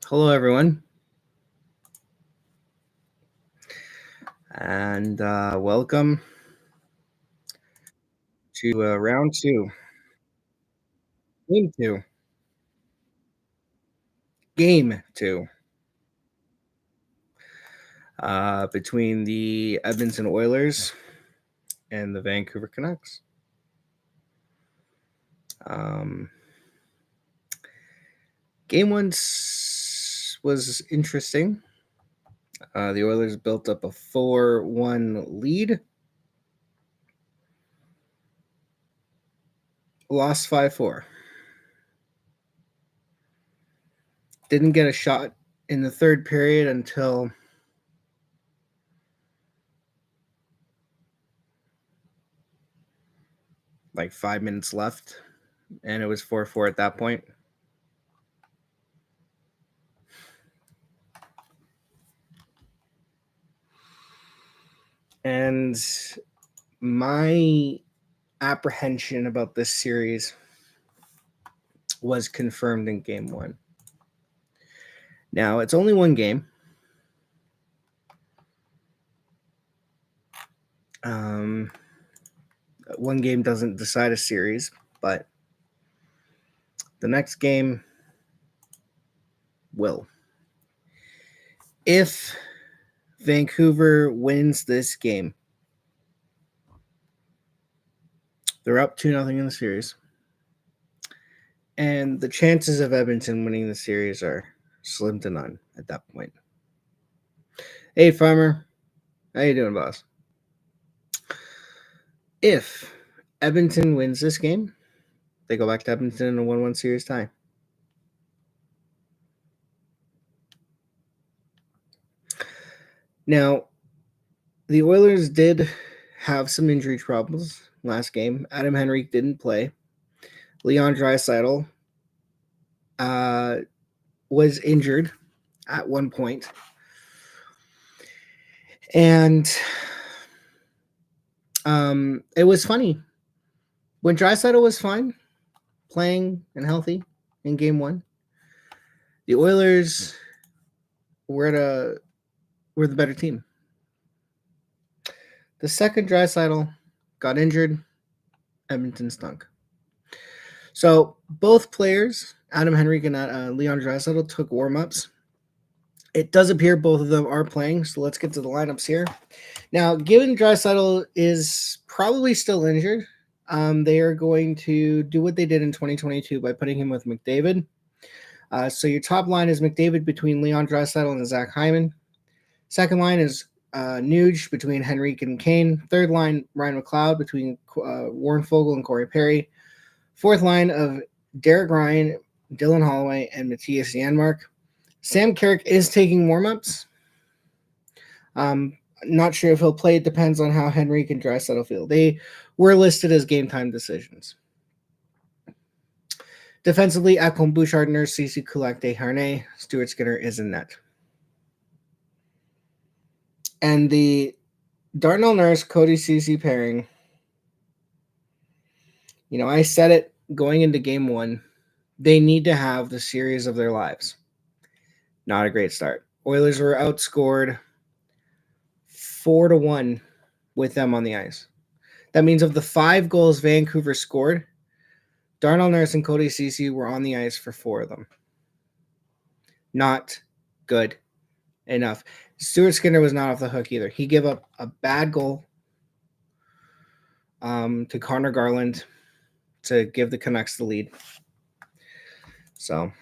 Hello everyone, and welcome to round two, game two, between the Edmonton Oilers and the Vancouver Canucks. Game one was interesting. The Oilers built up a 4-1 lead, lost 5-4. Didn't get a shot in the third period until like 5 minutes left, and it was 4-4 at that point. And my apprehension about this series was confirmed in game one. Now, it's only one game. One game doesn't decide a series, but the next game will. If Vancouver wins this game, they're up 2-0 in the series. And the chances of Edmonton winning the series are slim to none at that point. Hey, Farmer. How you doing, boss? If Edmonton wins this game, they go back to Edmonton in a 1-1 series tie. Now, the Oilers did have some injury problems last game. Adam Henrique didn't play. Leon Draisaitl was injured at one point. And it was funny. When Draisaitl was fine, playing and healthy in game one, the Oilers were the better team. The second Draisaitl got injured, Edmonton stunk. So both players, Adam Henrique and Leon Draisaitl, took warm-ups. It does appear both of them are playing, so let's get to the lineups here. Now, given Draisaitl is probably still injured, they are going to do what they did in 2022 by putting him with McDavid. So your top line is McDavid between Leon Draisaitl and Zach Hyman. Second line is Nuge between Henrique and Kane. Third line, Ryan McLeod between Warren Fogle and Corey Perry. Fourth line of Derek Ryan, Dylan Holloway, and Matthias Janmark. Sam Carrick is taking warm-ups. Not sure if he'll play. It depends on how Henrique and Draisaitl feel. They were listed as game-time decisions. Defensively, Ekholm, Bouchard, Nurse, Ceci, Kulak, Desharnais, Stuart Skinner is in net. And the Darnell Nurse, Cody Ceci pairing, I said it going into game one, they need to have the series of their lives. Not a great start. Oilers were outscored 4-1 with them on the ice. That means of the 5 goals Vancouver scored, Darnell Nurse and Cody Ceci were on the ice for 4 of them. Not good enough. Stuart Skinner was not off the hook either. He gave up a bad goal to Connor Garland to give the Canucks the lead. So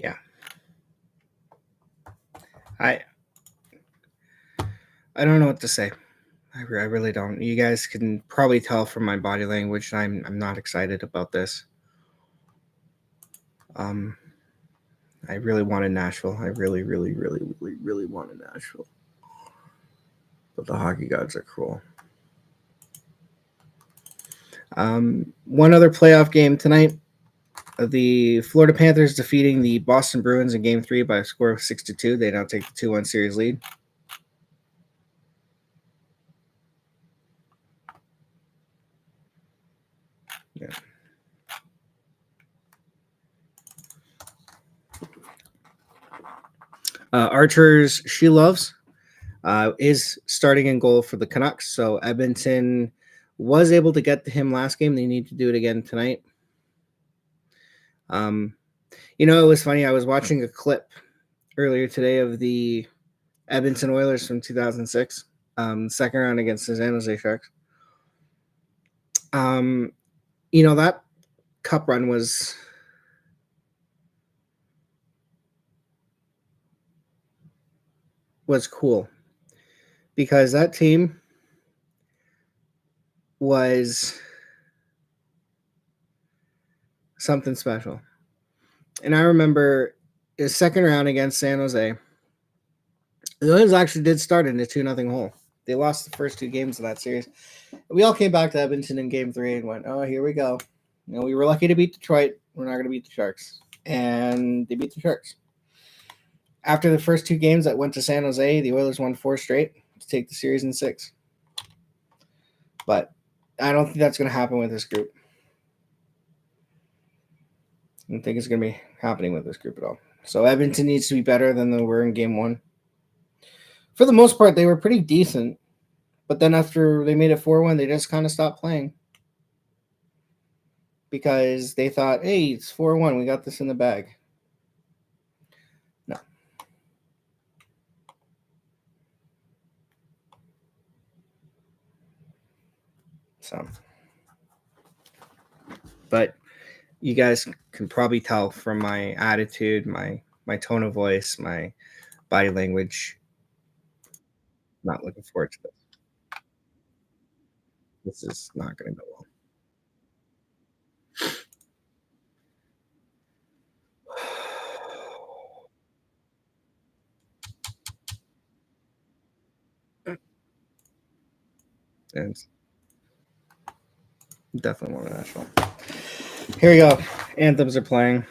Yeah. I don't know what to say. I really don't. You guys can probably tell from my body language I'm not excited about this. I really wanted Nashville. I really wanted Nashville. But the hockey gods are cruel. One other playoff game tonight. The Florida Panthers defeating the Boston Bruins in Game 3 by a score of 6-2. They now take the 2-1 series lead. Yeah. Archer's She Loves is starting in goal for the Canucks. So Edmonton was able to get to him last game. They need to do it again tonight. It was funny. I was watching a clip earlier today of the Edmonton Oilers from 2006, second round against the San Jose Sharks. That cup run was cool because that team was something special. And I remember the second round against San Jose, the Oilers actually did start in a 2-0 hole. They lost the first 2 games of that series. We all came back to Edmonton in Game 3 and went, oh, here we go. We were lucky to beat Detroit. We're not going to beat the Sharks. And they beat the Sharks. After the first 2 games that went to San Jose, the Oilers won 4 straight to take the series in 6. But I don't think that's going to happen with this group. I don't think it's going to be happening with this group at all. So Edmonton needs to be better than they were in Game 1. For the most part, they were pretty decent. But then after they made it 4-1, they just kind of stopped playing. Because they thought, hey, it's 4-1. We got this in the bag. No. So. But you guys can probably tell from my attitude, my tone of voice, my body language. Not looking forward to this. This is not going to go well. And definitely want a national. Here we go. Anthems are playing.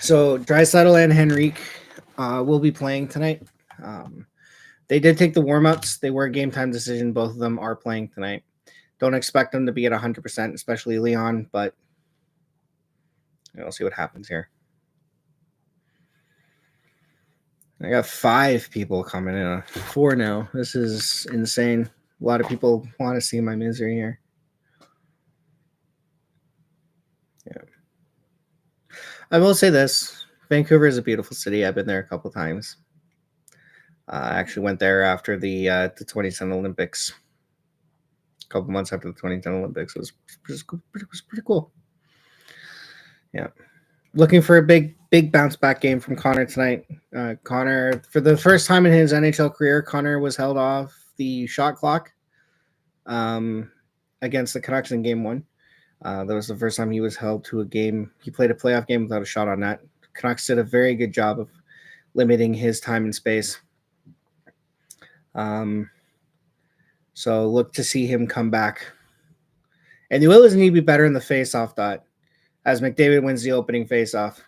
So Draisaitl and Henrique will be playing tonight. They did take the warm-ups. They were a game-time decision. Both of them are playing tonight. Don't expect them to be at 100%, especially Leon, but we'll see what happens here. I got 5 people coming in. 4 now. This is insane. A lot of people want to see my misery here. Yeah. I will say this. Vancouver is a beautiful city. I've been there a couple times. I actually went there after the 2010 Olympics. A couple months after the 2010 Olympics. It was pretty cool. Yeah. Looking for a big bounce back game from Connor tonight. Connor, for the first time in his NHL career, Connor was held off the shot clock against the Canucks in Game 1. That was the first time he was held to a game. He played a playoff game without a shot on net. Canucks did a very good job of limiting his time and space. So look to see him come back. And the Oilers need to be better in the face-off dot as McDavid wins the opening face-off.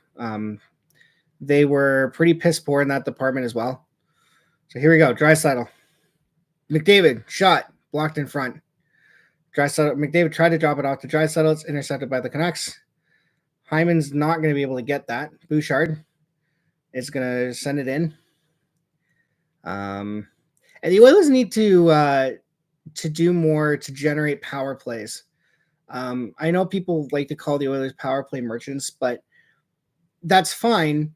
They were pretty piss poor in that department as well. So here we go. Draisaitl. McDavid, shot, blocked in front. Draisaitl, McDavid tried to drop it off to Draisaitl. It's intercepted by the Canucks. Hyman's not going to be able to get that. Bouchard is going to send it in. And the Oilers need to do more to generate power plays. I know people like to call the Oilers power play merchants, but that's fine.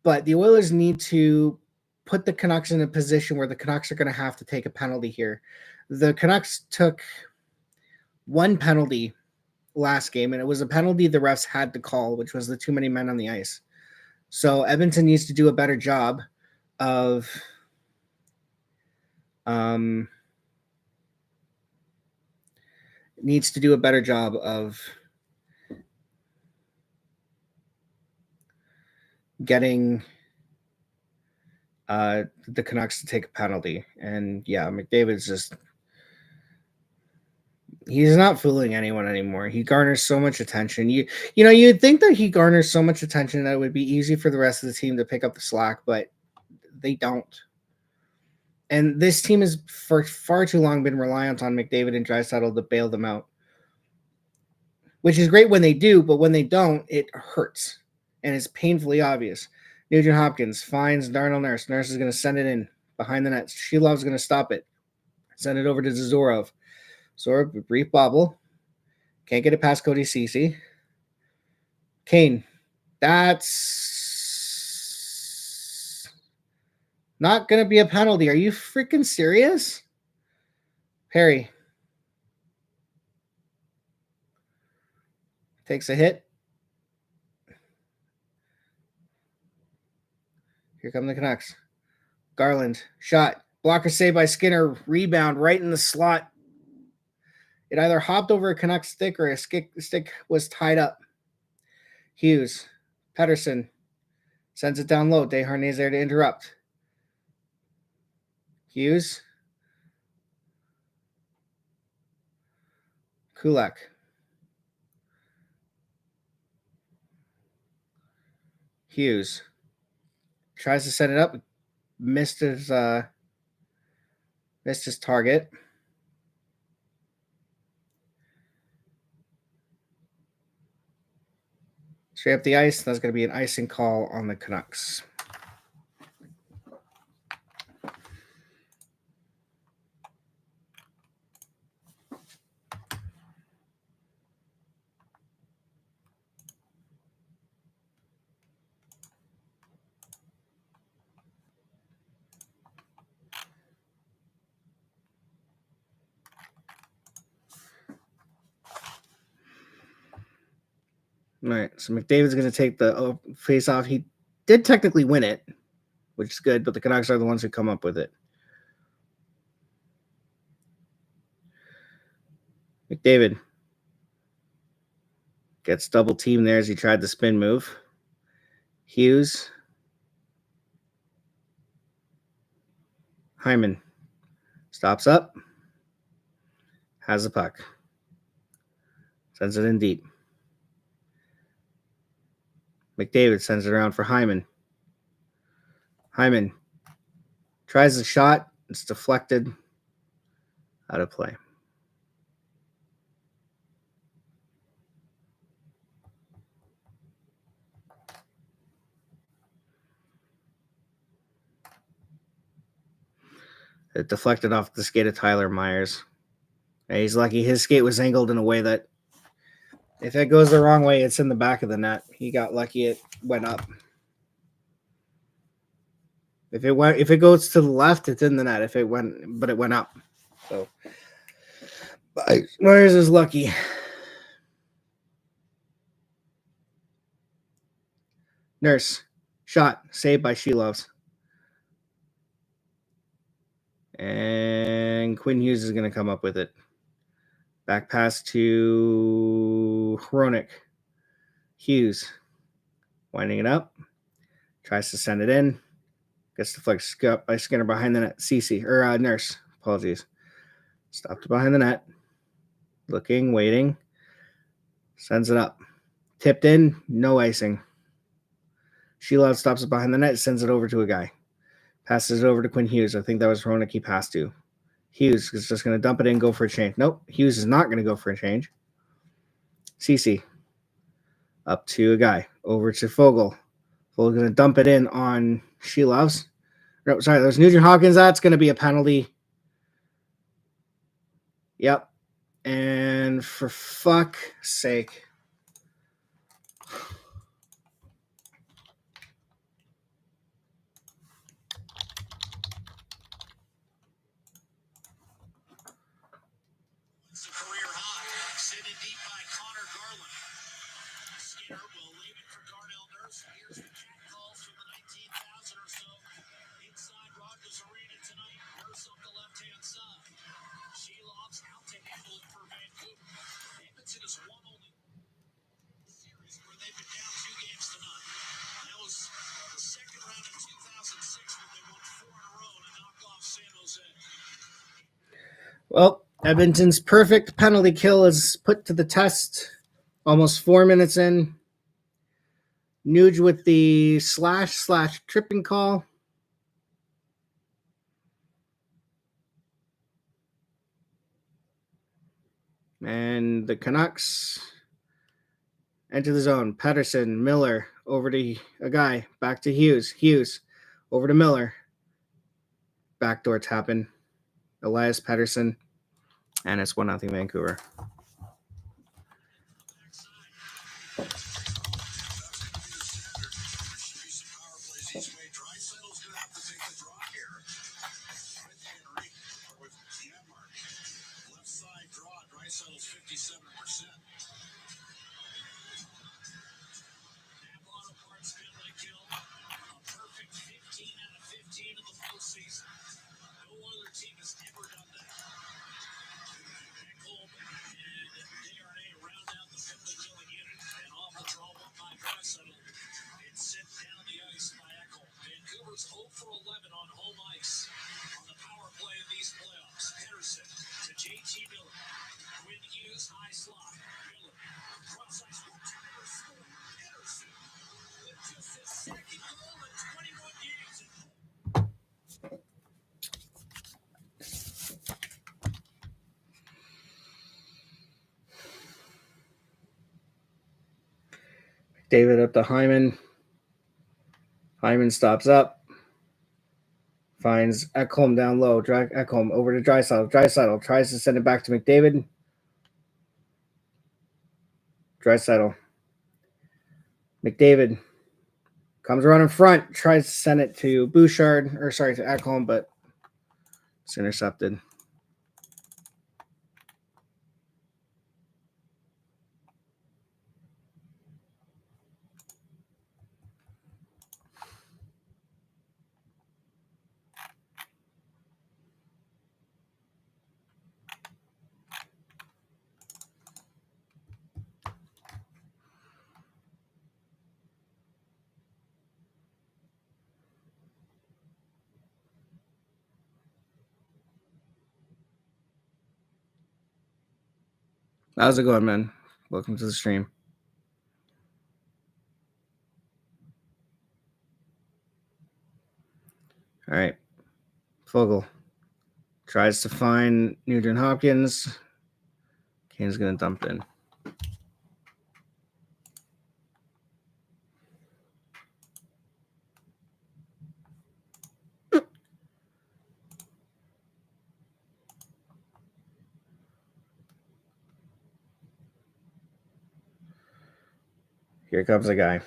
But the Oilers need to put the Canucks in a position where the Canucks are going to have to take a penalty here. The Canucks took one penalty last game, and it was a penalty the refs had to call, which was the too many men on the ice. So Edmonton needs to do a better job of getting the Canucks to take a penalty. And yeah, McDavid's just, he's not fooling anyone anymore. He garners so much attention. You'd think that he garners so much attention that it would be easy for the rest of the team to pick up the slack, but they don't. And this team has for far too long been reliant on McDavid and Draisaitl to bail them out, which is great when they do, but when they don't, it hurts. And it's painfully obvious. Nugent Hopkins finds Darnell Nurse. Nurse is going to send it in behind the net. Shilov's going to stop it. Send it over to Zazorov. Zorov, brief bobble. Can't get it past Cody Ceci. Kane. That's not going to be a penalty. Are you freaking serious? Perry. Takes a hit. Here come the Canucks. Garland. Shot. Blocker saved by Skinner. Rebound right in the slot. It either hopped over a Canucks stick or a stick was tied up. Hughes. Pettersson. Sends it down low. Desharnais there to interrupt. Hughes. Kulak. Hughes. Tries to set it up. Missed his target. Straight up the ice. That's going to be an icing call on the Canucks. All right, so McDavid's going to take the face-off. He did technically win it, which is good, but the Canucks are the ones who come up with it. McDavid gets double teamed there as he tried the spin move. Hughes. Hyman stops up. Has the puck. Sends it in deep. McDavid sends it around for Hyman. Hyman tries the shot. It's deflected. Out of play. It deflected off the skate of Tyler Myers. And he's lucky his skate was angled in a way that if it goes the wrong way, it's in the back of the net. He got lucky it went up. If it goes to the left, it's in the net. It went up. So Myers is lucky. Nurse. Shot. Saved by Shilovs. And Quinn Hughes is going to come up with it. Back pass to Hronik. Hughes. Winding it up. Tries to send it in. Gets deflected up by Skinner behind the net. CC, or Nurse. Apologies. Stopped behind the net. Looking, waiting. Sends it up. Tipped in. No icing. Sheila stops it behind the net. Sends it over to a guy. Passes it over to Quinn Hughes. I think that was Ronick he passed to. Hughes is just going to dump it in, go for a change. Nope. Hughes is not going to go for a change. CC. Up to a guy. Over to Fogle. Fogle going to dump it in on Shelovs. No, sorry, there's Nugent Hopkins. That's going to be a penalty. Yep. And for fuck's sake. Edmonton has won only series where they've been down 2 games to none. That was the second round in 2006 when they won 4 in a row to knock off San Jose. Well, Edmonton's perfect penalty kill is put to the test. Almost 4 minutes in. Nuge with the / tripping call. And the Canucks enter the zone. Pettersson, Miller, over to a guy. Back to Hughes. Hughes, over to Miller. Backdoor tapping. Elias Pettersson. And it's 1-0 Vancouver. Settles 57%. Penalty kill. A perfect 15 out of 15 in the postseason. No other team has ever done that. Ekholm and Desharnais round out the penalty killing unit. And off the draw one by Draisaitl. It's sent down the ice by Ekholm. Vancouver's 0 for 11 on home ice. On the power play in these playoffs. Pettersson to JT Miller. Quinn Hughes, high slot. Miller, cross ice, one-timer score. Pettersson with just his second goal in 21 games. David up to Hyman. Hyman stops up. Finds Ekholm down low. Ekholm over to Draisaitl. Draisaitl tries to send it back to McDavid. Draisaitl. McDavid comes around in front. Tries to send it to Bouchard. To Ekholm, but it's intercepted. How's it going, man? Welcome to the stream. All right. Fogle tries to find Nugent Hopkins. Kane's going to dump it in. Here comes a guy.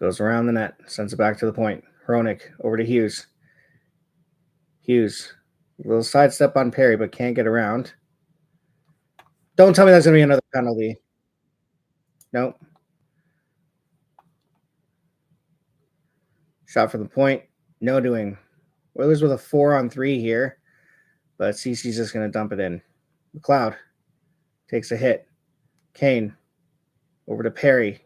Goes around the net. Sends it back to the point. Hronik over to Hughes. Hughes. A little sidestep on Perry, but can't get around. Don't tell me that's going to be another penalty. Nope. Shot from the point. No doing. Oilers with a 4-on-3 here. But CC's just going to dump it in. McLeod takes a hit. Kane over to Perry.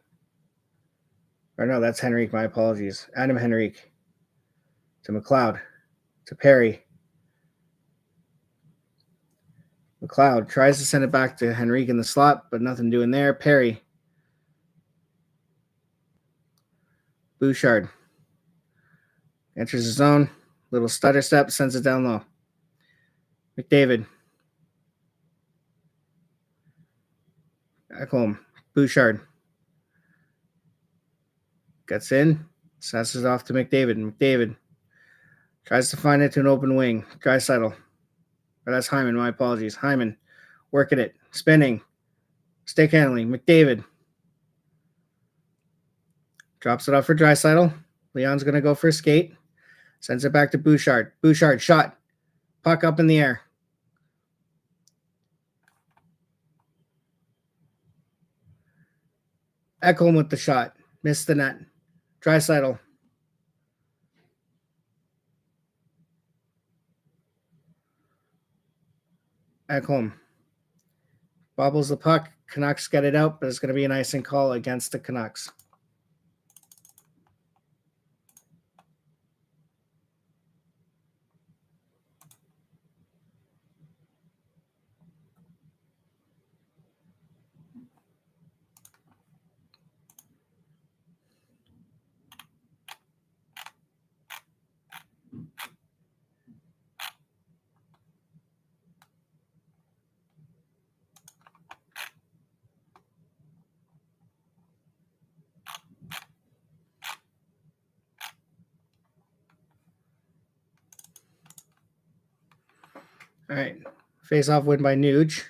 Or no, that's Henrique. My apologies. Adam Henrique to McLeod to Perry. McLeod tries to send it back to Henrique in the slot, but nothing doing there. Perry. Bouchard enters the zone. Little stutter step, sends it down low. McDavid. Ekholm. Bouchard. Gets in. Passes off to McDavid. McDavid tries to find it to an open wing. Draisaitl. Or that's Hyman. My apologies. Hyman working it. Spinning. Stick handling. McDavid. Drops it off for Draisaitl. Leon's going to go for a skate. Sends it back to Bouchard. Bouchard shot. Puck up in the air. Ekholm with the shot. Missed the net. Draisaitl. Ekholm. Bobbles the puck. Canucks get it out, but it's going to be an icing call against the Canucks. All right. Face-off win by Nuge.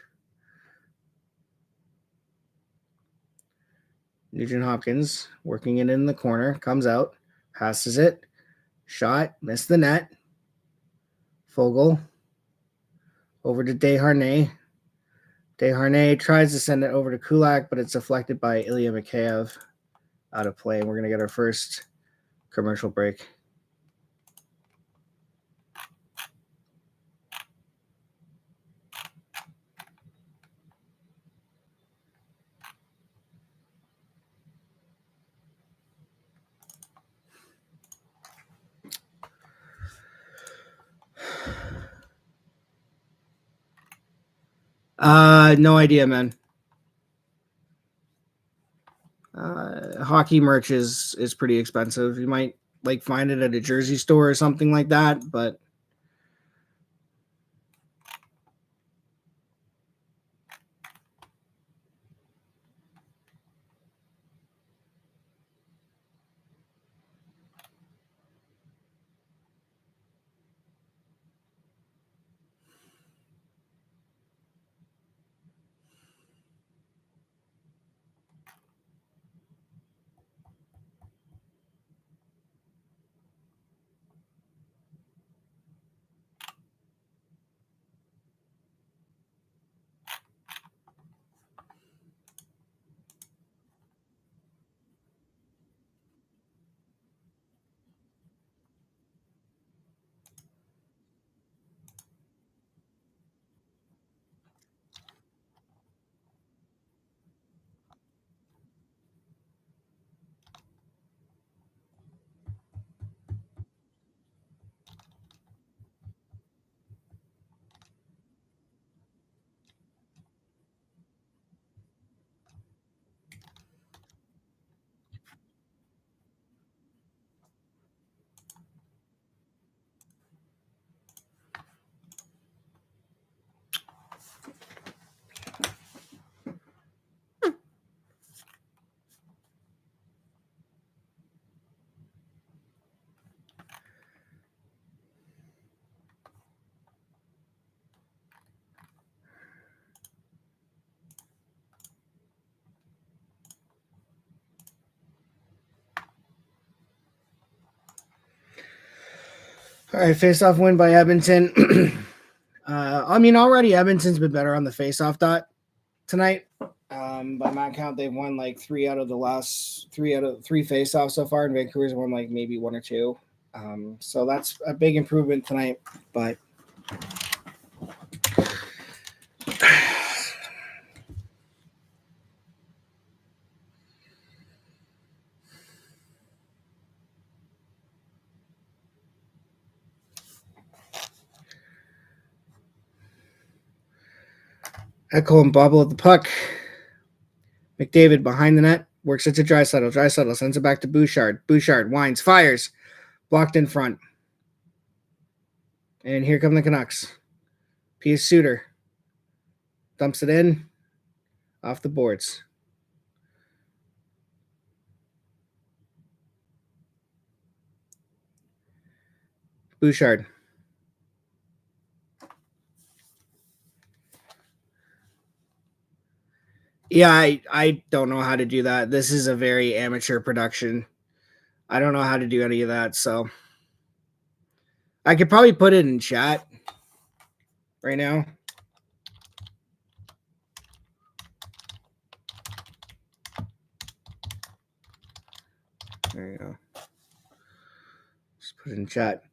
Nugent Hopkins working it in the corner. Comes out. Passes it. Shot. Missed the net. Fogle. Over to Desharnais. Desharnais tries to send it over to Kulak, but it's deflected by Ilya Mikheyev. Out of play. We're going to get our first commercial break. No idea, man. Hockey merch is pretty expensive. You might find it at a jersey store or something like that, but all right, face-off win by Edmonton. Already Edmonton's been better on the face-off dot tonight. By my count, they've won three out of three face-offs so far, and Vancouver's won maybe one or two. So that's a big improvement tonight. But Ekholm bobble at the puck. McDavid behind the net. Works it to Draisaitl. Draisaitl sends it back to Bouchard. Bouchard winds, fires. Blocked in front. And here come the Canucks. Pius Suter dumps it in. Off the boards. Bouchard. Yeah, I don't know how to do that. This is a very amateur production. I don't know how to do any of that, so I could probably put it in chat right now. There you go. Just put it in chat.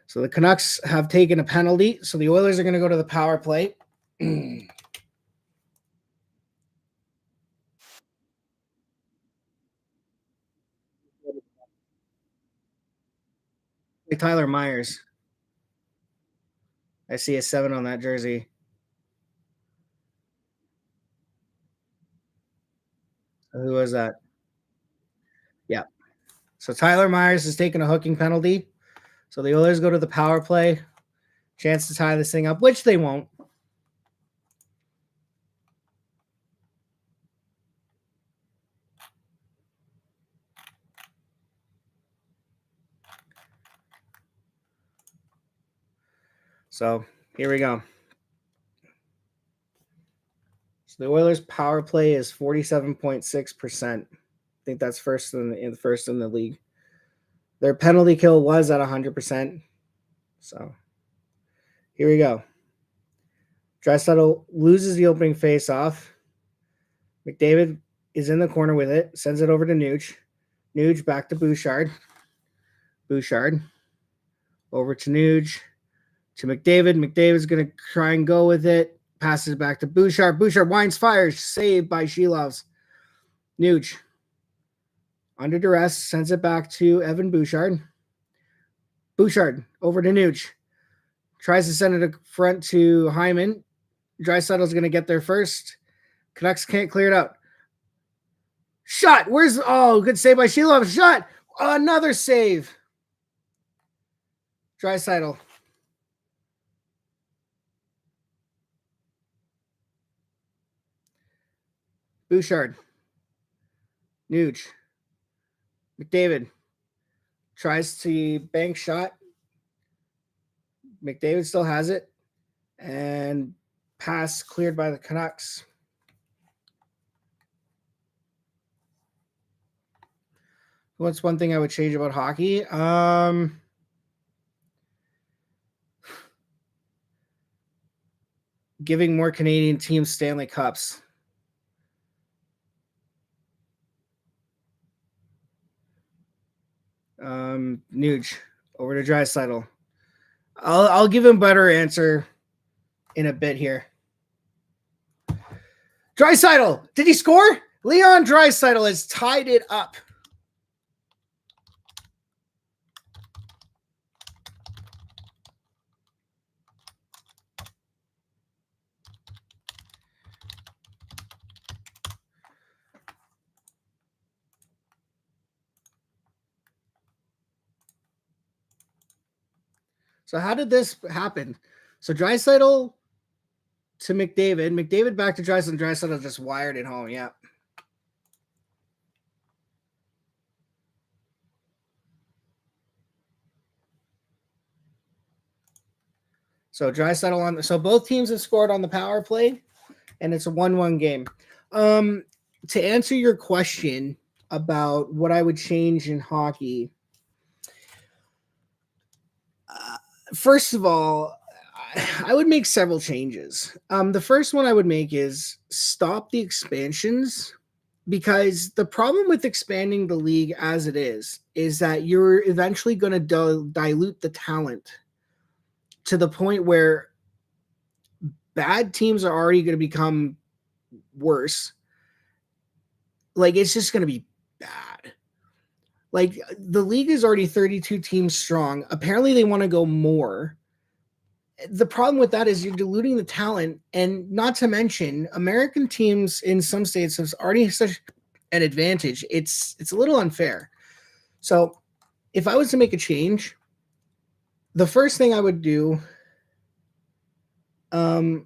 So the Canucks have taken a penalty, so the Oilers are going to go to the power play. Tyler Myers. I see a 7 on that jersey. Who was that? Yeah. So Tyler Myers is taking a hooking penalty. So the Oilers go to the power play. Chance to tie this thing up, which they won't. So here we go. So the Oilers' power play is 47.6%. I think that's first in the league. Their penalty kill was at 100%. So here we go. Draisaitl loses the opening face-off. McDavid is in the corner with it. Sends it over to Nuge. Nuge back to Bouchard. Bouchard over to Nuge. To McDavid. McDavid's going to try and go with it. Passes back to Bouchard. Bouchard winds, fires. Saved by Shilovs. Nuge. Under duress. Sends it back to Evan Bouchard. Bouchard over to Nuge. Tries to send it front to Hyman. Draisaitl's going to get there first. Canucks can't clear it out. Shot. Good save by Shilov. Shot. Another save. Draisaitl. Bouchard. Nuge. McDavid. Tries to bank shot. McDavid still has it. And pass cleared by the Canucks. What's one thing I would change about hockey? Giving more Canadian teams Stanley Cups. Nuge over to Draisaitl. I'll give him a better answer in a bit here. Draisaitl, did he score? Leon Draisaitl has tied it up. So how did this happen? So Draisaitl to McDavid. McDavid back to Draisaitl. Draisaitl just wired it home. Yeah. So Draisaitl on. So both teams have scored on the power play, and it's a 1-1 game. To answer your question about what I would change in hockey, first of all, I would make several changes. The first one I would make is stop the expansions, because the problem with expanding the league as it is that you're eventually going to dilute the talent to the point where bad teams are already going to become worse. Like, it's just going to be bad. Like, the league is already 32 teams strong. Apparently they want to go more. the problem with that is you're diluting the talent, and not to mention American teams in some states have already such an advantage. It's a little unfair. So if I was to make a change, the first thing I would do, um,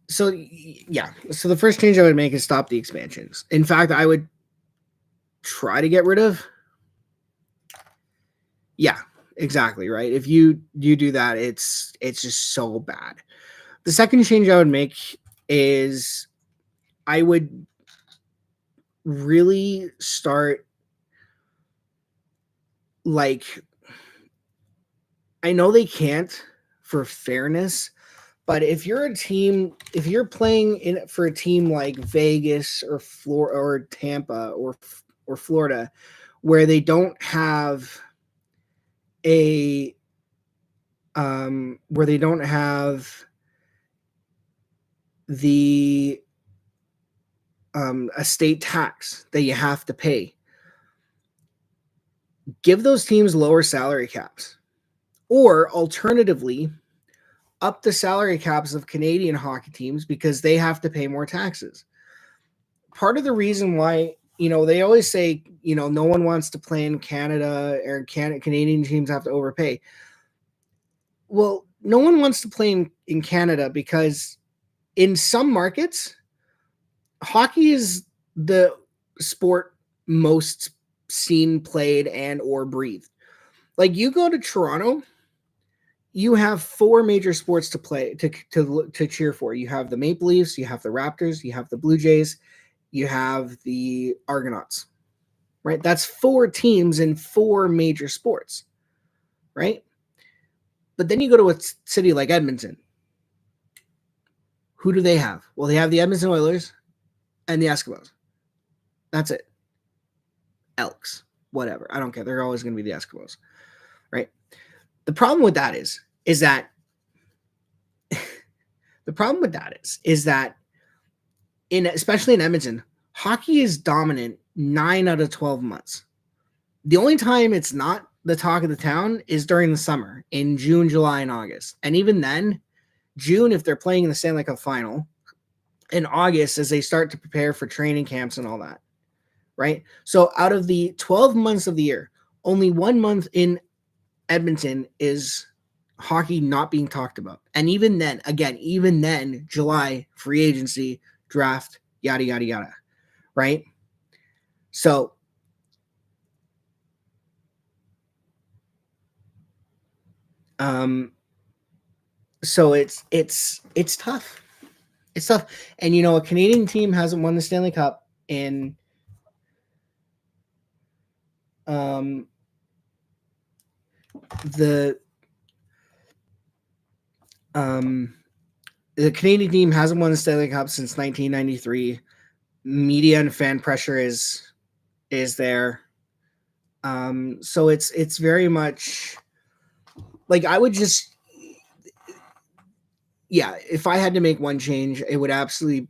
so yeah, so the first change I would make is stop the expansions. In fact, I would try to get rid of. Yeah, exactly, right. If you do that, it's just so bad. The second change I would make is I would really start, like, I know they can't for fairness, but if you're a team, if you're playing in for a team like Vegas or Tampa or Florida, where they don't have a where they don't have the a state tax that you have to pay, give those teams lower salary caps, or alternatively up the salary caps of Canadian hockey teams because they have to pay more taxes. Part of the reason why, they always say, no one wants to play in Canada, or Canadian teams have to overpay. Well, no one wants to play in Canada because in some markets, hockey is the sport most seen, played, and or breathed. Like, you go to Toronto, you have four major sports to play to cheer for. You have the Maple Leafs, you have the Raptors, you have the Blue Jays, you have the Argonauts. Right? That's four teams in four major sports. Right? But then you go to a city like Edmonton. Who do they have? Well, they have the Edmonton Oilers and the Eskimos. That's it. Elks, whatever. I don't care. They're always going to be the Eskimos. Right? The problem with that is that especially in Edmonton, hockey is dominant 9 out of 12 months. The only time it's not the talk of the town is during the summer in June, July, and August. And even then, June, if they're playing in the Stanley Cup final, in August, as they start to prepare for training camps and all that. Right? So out of the 12 months of the year, only 1 month in Edmonton is hockey not being talked about. And even then, July, free agency, draft, yada, yada, yada. Right? So it's tough. It's tough. And a Canadian team hasn't won the Stanley Cup in the Canadian team hasn't won the Stanley Cup since 1993. Media and fan pressure is there. So it's very much like I would just, if I had to make one change, it would absolutely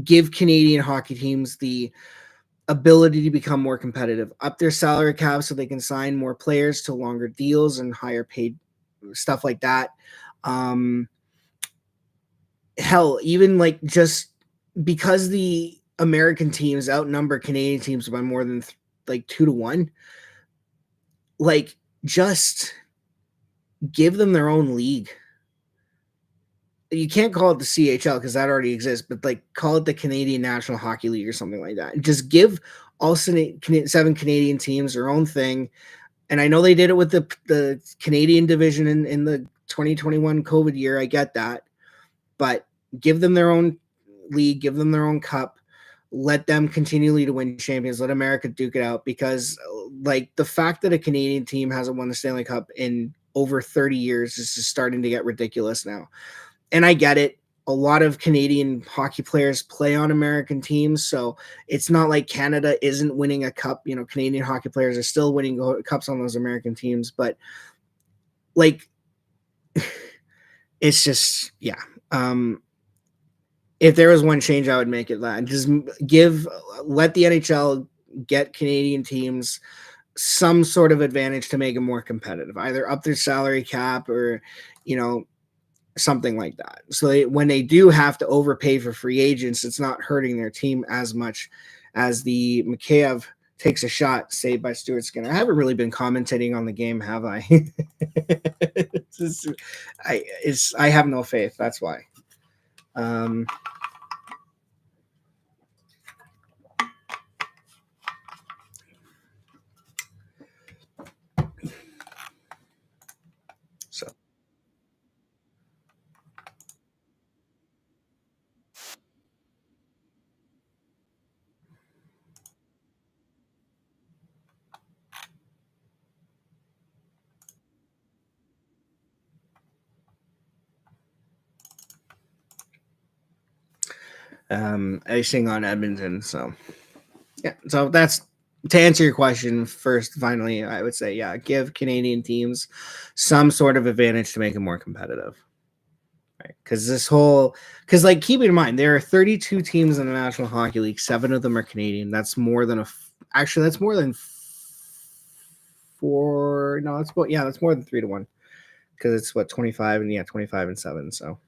give Canadian hockey teams the ability to become more competitive, up their salary cap so they can sign more players to longer deals and higher paid stuff like that. Hell, even like just because the American teams outnumber Canadian teams by more than 2-1, like just give them their own league. You can't call it the CHL because that already exists, but call it the Canadian National Hockey League or something like that. Just give all 7 Canadian teams their own thing. And I know they did it with the Canadian division in the 2021 COVID year. I get that. But give them their own league, give them their own cup, let them continually to win champions, let America duke it out, because the fact that a Canadian team hasn't won the Stanley Cup in over 30 years is just starting to get ridiculous now. And I get it. A lot of Canadian hockey players play on American teams, so it's not like Canada isn't winning a cup. You know, Canadian hockey players are still winning cups on those American teams, but like it's just if there was one change, I would make it that just let the NHL get Canadian teams some sort of advantage to make it more competitive, either up their salary cap or, you know, something like that. So when they do have to overpay for free agents, it's not hurting their team as much as the Mikheyev takes a shot saved by Stuart Skinner. I haven't really been commentating on the game, have I? I have no faith. That's why. Icing on Edmonton. So yeah, so that's to answer your question first. Finally, I would say give Canadian teams some sort of advantage to make it more competitive. Right? Because like keep in mind there are 32 teams in the National Hockey League. 7 of them are Canadian. That's more than that's more than 4. No, that's more than 3-1 because it's 25 and 25 and 7. So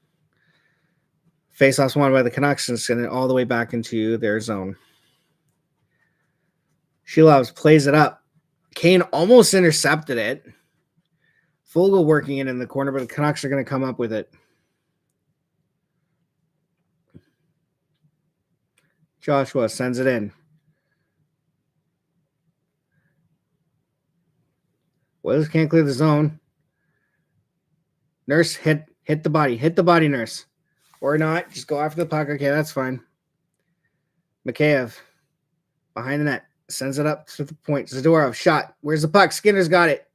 faceoffs won by the Canucks and send it all the way back into their zone. Shelovs plays it up. Kane almost intercepted it. Fogle working it in the corner, but the Canucks are going to come up with it. Joshua sends it in. Willis can't clear the zone. Nurse hit the body. Hit the body, Nurse. Or not. Just go after the puck. Okay, that's fine. Mikheyev behind the net. Sends it up to the point. Zadorov shot. Where's the puck? Skinner's got it.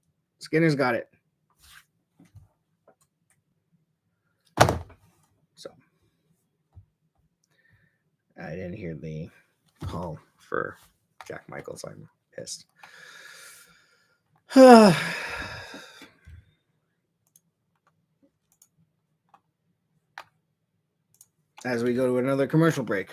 So I didn't hear the call for Jack Michaels. I'm pissed. As we go to another commercial break.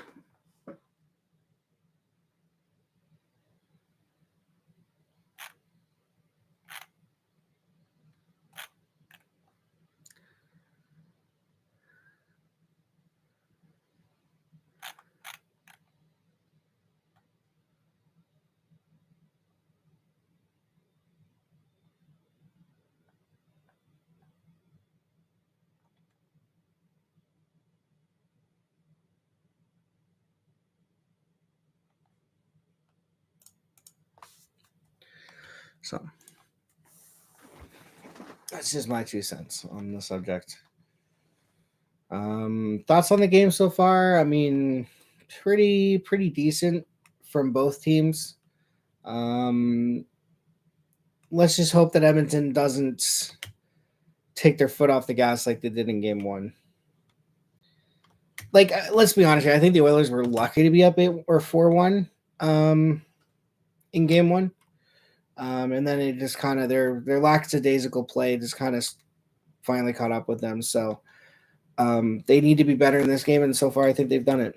So that's just my 2 cents on the subject. Thoughts on the game so far? I mean, pretty decent from both teams. Let's just hope that Edmonton doesn't take their foot off the gas like they did in game 1. Like, let's be honest here. I think the Oilers were lucky to be up 8 or 4-1 in game 1. And then it just kind of their lackadaisical play just kind of finally caught up with them. So they need to be better in this game, and so far I think they've done it.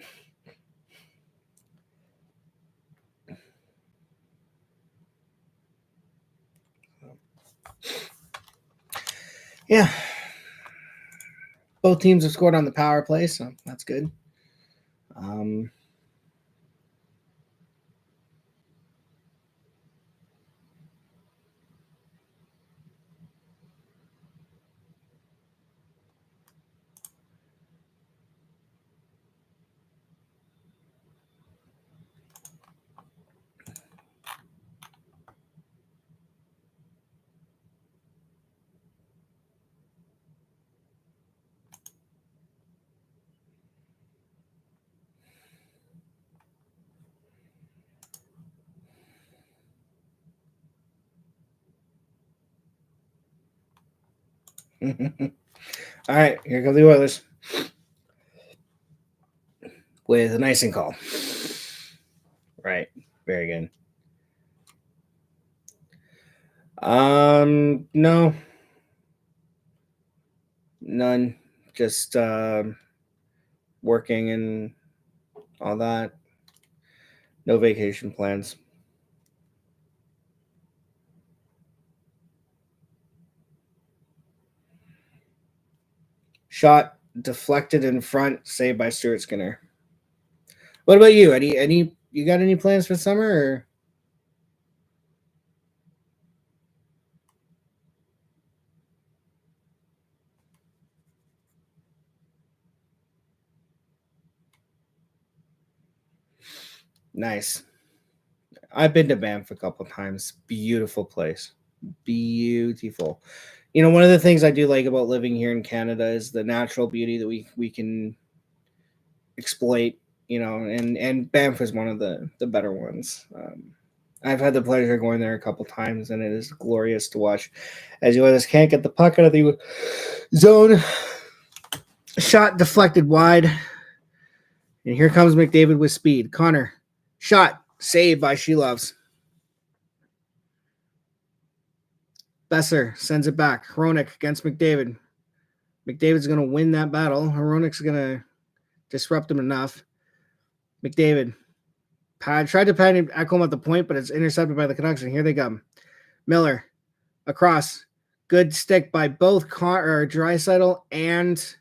Yeah. Both teams have scored on the power play, so that's good. All right, here come the Oilers with an icing call. Right, very good. No, none. Just working and all that. No vacation plans. Shot deflected in front, saved by Stuart Skinner. What about you? Any you got any plans for summer or? Nice. I've been to Banff a couple times. Beautiful place. Beautiful. You know, one of the things I do like about living here in Canada is the natural beauty that we can exploit. You know, and Banff is one of the better ones. I've had the pleasure of going there a couple times, and it is glorious to watch. As you Oilers can't get the puck out of the zone, shot deflected wide, and here comes McDavid with speed. Connor, shot saved by Sheloves. Besser sends it back. Hronik against McDavid. McDavid's going to win that battle. Hronik's going to disrupt him enough. McDavid tried to pat Ekholm at the point, but it's intercepted by the Canucks, and here they come. Miller across. Good stick by both Draisaitl and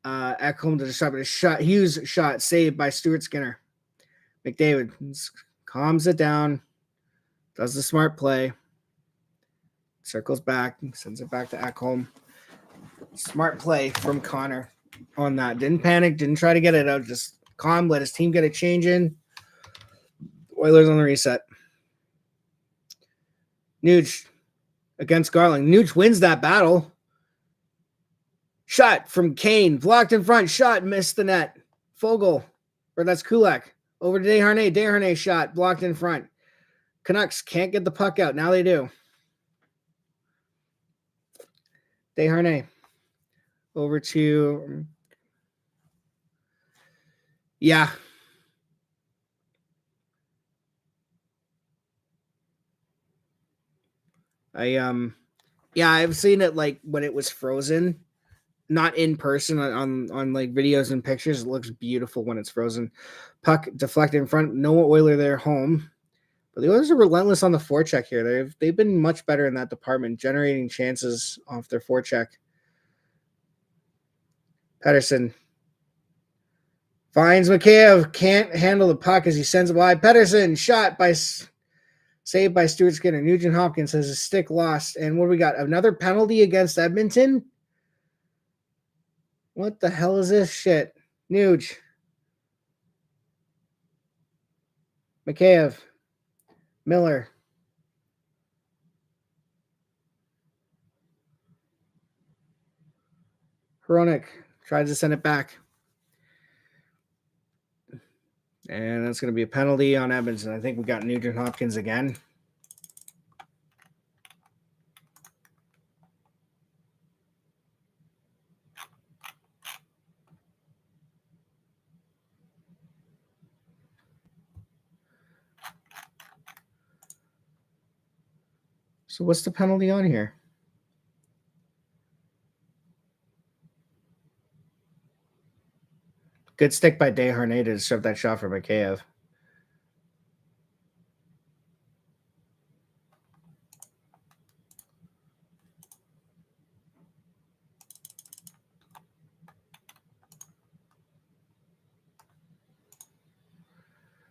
Ekholm to disrupt it. Hughes shot saved by Stuart Skinner. McDavid calms it down, does the smart play, circles back, sends it back to Ekholm. Smart play from Connor on that. Didn't panic, didn't try to get it out, just calm, let his team get a change in. Oilers on the reset. Nuge against Garland. Nuge wins that battle. Shot from Kane, blocked in front, shot, missed the net. Fogle, or that's Kulak, over to Desharnais. Desharnais shot, blocked in front. Canucks can't get the puck out. Now they do. Desharnais over to, yeah. I've seen it like when it was frozen, not in person, on like videos and pictures. It looks beautiful when it's frozen. Puck deflected in front. No Oiler there home. But the Oilers are relentless on the forecheck here. They've been much better in that department, generating chances off their forecheck. Pettersson finds Mikheyev, can't handle the puck as he sends it wide. Pettersson shot saved by Stuart Skinner. Nugent Hopkins has his stick lost. And what do we got? Another penalty against Edmonton? What the hell is this shit? Nuge. Mikheyev. Miller. Hronik tries to send it back. And that's going to be a penalty on Edmonton. I think we got Nugent Hopkins again. So what's the penalty on here? Good stick by Desharnais to shove that shot for Mikheyev.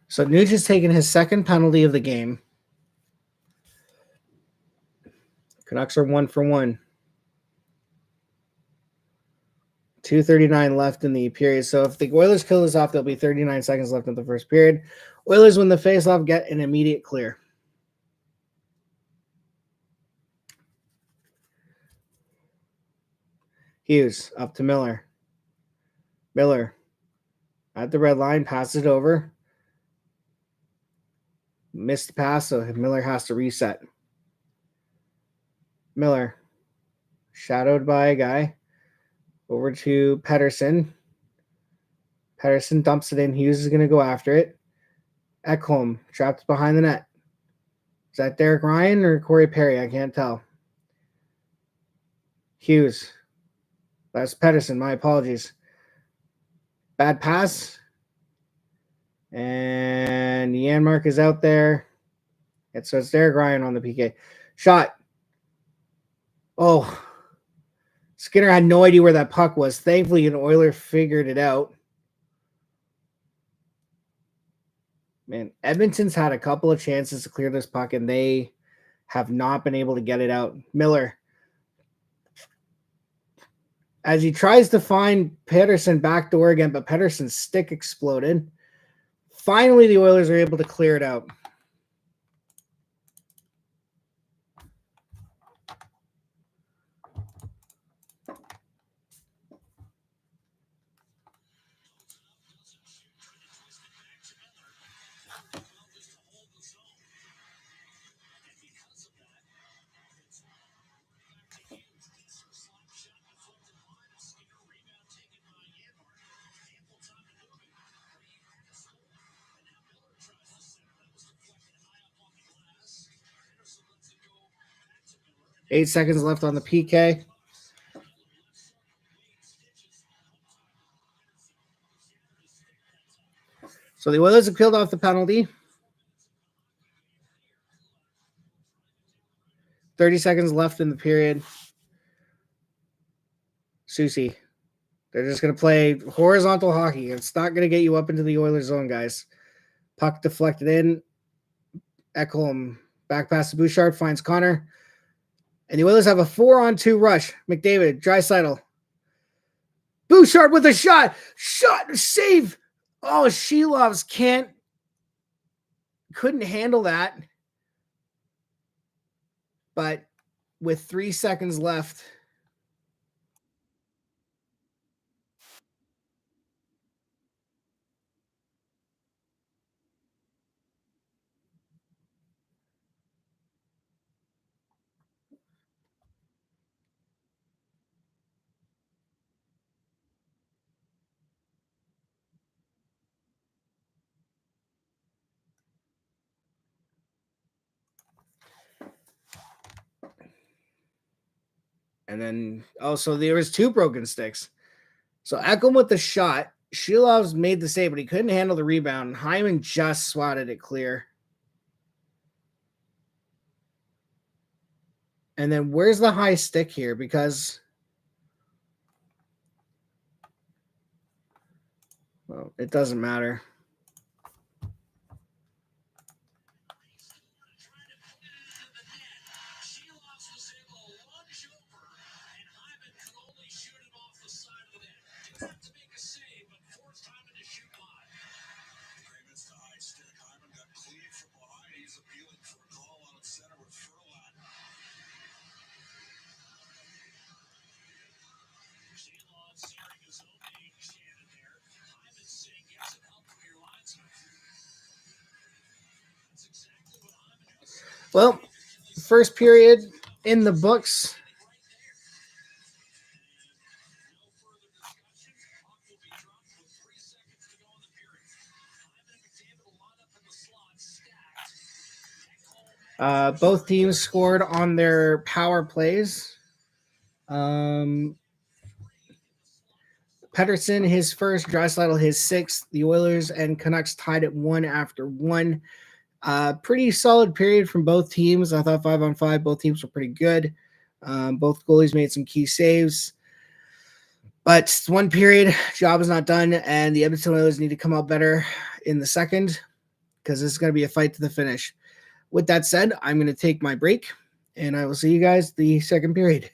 So Nuge has taken his second penalty of the game. Canucks are 1 for 1. 2:39 left in the period. So if the Oilers kill this off, there'll be 39 seconds left in the first period. Oilers win the faceoff, get an immediate clear. Hughes up to Miller. Miller at the red line, passes it over. Missed the pass, so Miller has to reset. Miller shadowed by a guy. Over to Pettersson. Pettersson dumps it in. Hughes is going to go after it. Ekholm trapped behind the net. Is that Derek Ryan or Corey Perry? I can't tell. Hughes. That's Pettersson. My apologies. Bad pass. And Janmark is out there. And so it's Derek Ryan on the PK. Shot. Oh. Skinner had no idea where that puck was. Thankfully, an Oiler figured it out. Man, Edmonton's had a couple of chances to clear this puck, and they have not been able to get it out. Miller. As he tries to find Pettersson backdoor again, but Pettersson's stick exploded. Finally, the Oilers are able to clear it out. Eight seconds left on the PK. So the Oilers have peeled off the penalty. 30 seconds left in the period. Susie. They're just going to play horizontal hockey. It's not going to get you up into the Oilers zone, guys. Puck deflected in. Ekholm back pass to Bouchard, finds Connor. And the Oilers have a 4-on-2 rush. McDavid, Draisaitl. Bouchard with a shot. Shot, save. Oh, Shelovs couldn't handle that. But with 3 seconds left, and then also there was 2 broken sticks. So Ekholm with the shot. Shelovs made the save, but he couldn't handle the rebound. Hyman just swatted it clear. And then where's the high stick here? Because, well, it doesn't matter. Well, first period in the books. Both teams scored on their power plays. Pettersson, his first, Draisaitl, his sixth. The Oilers and Canucks tied at 1 after 1. Pretty solid period from both teams. I thought 5-on-5, both teams were pretty good. Both goalies made some key saves. But one period, job is not done, and the Edmonton Oilers need to come out better in the second because this is going to be a fight to the finish. With that said, I'm going to take my break, and I will see you guys the second period.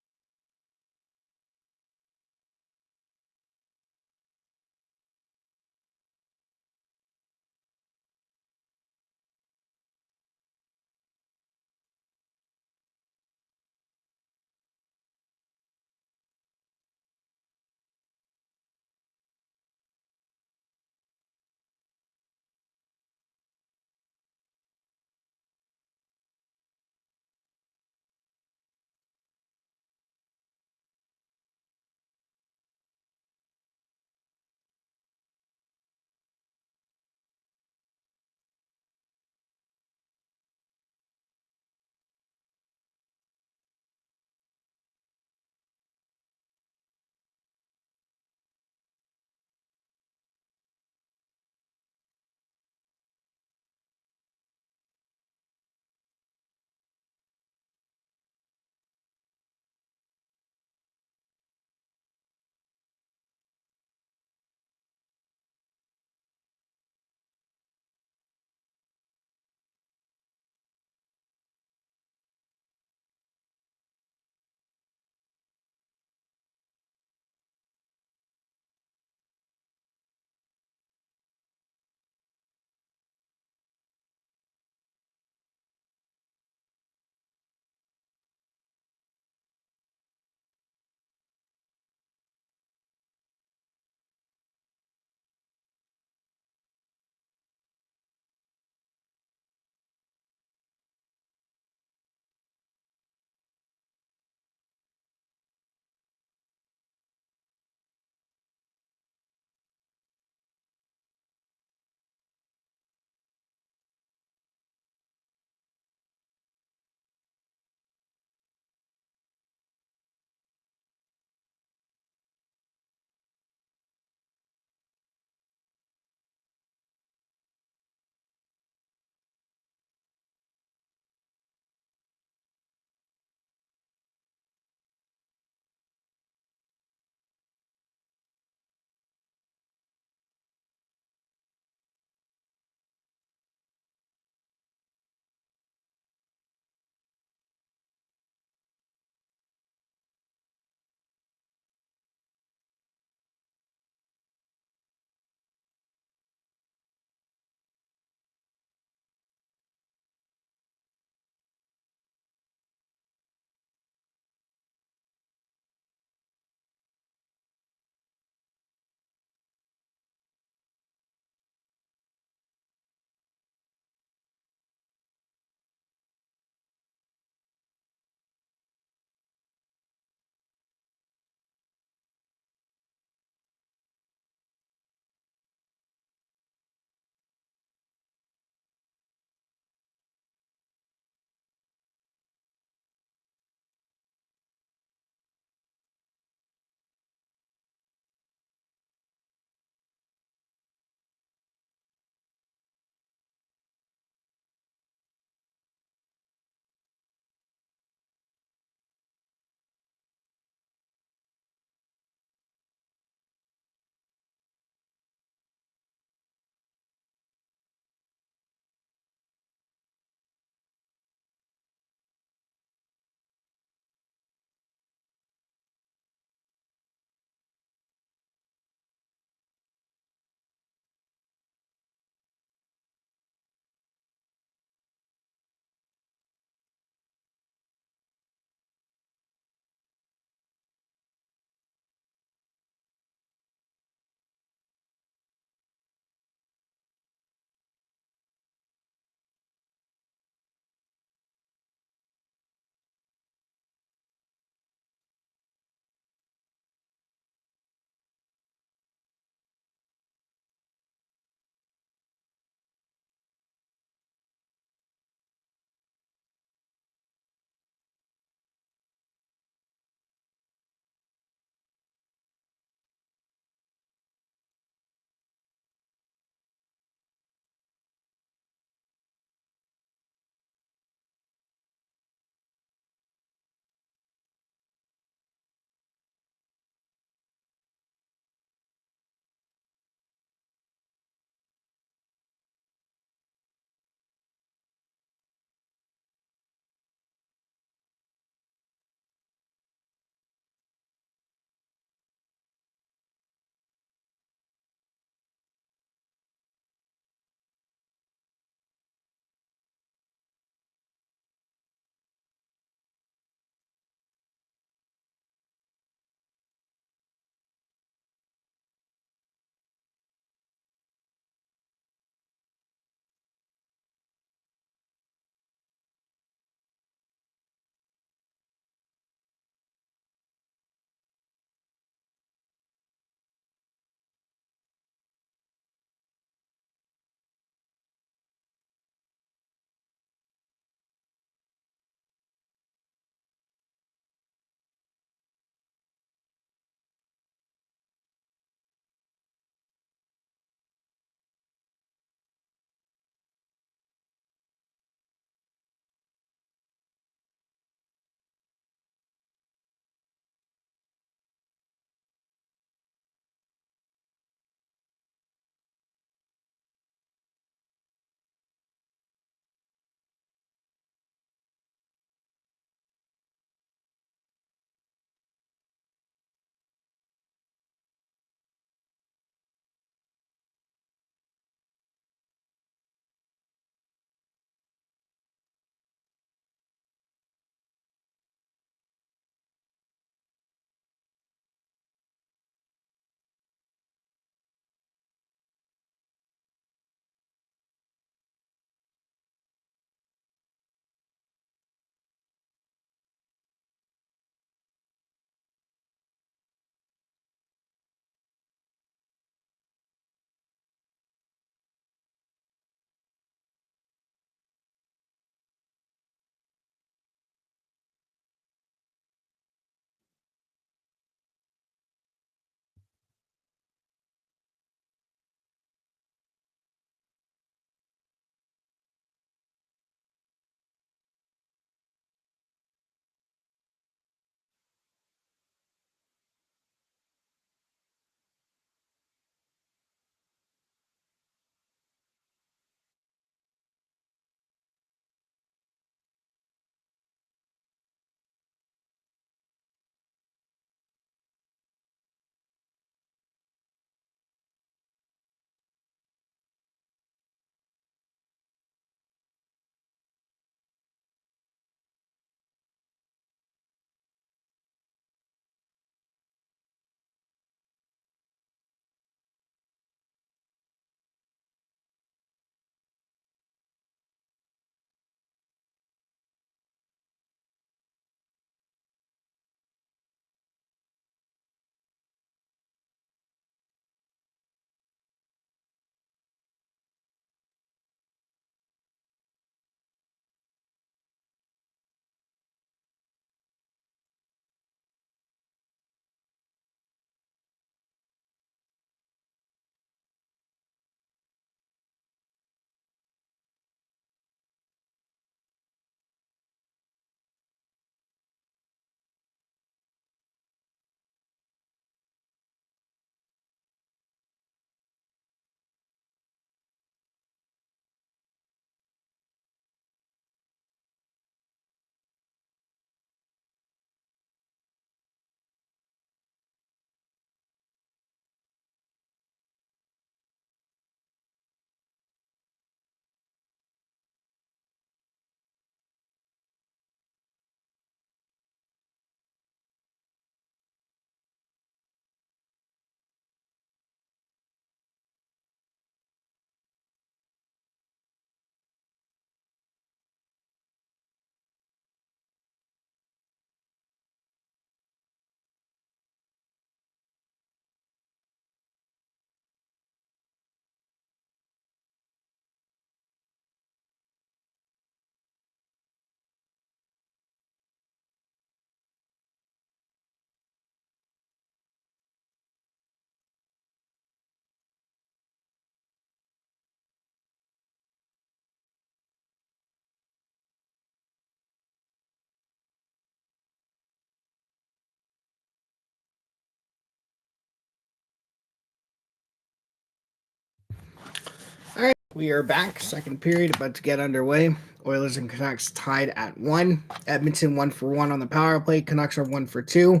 We are back. Second period about to get underway. Oilers and Canucks tied at 1. Edmonton 1 for 1 on the power play. Canucks are 1 for 2.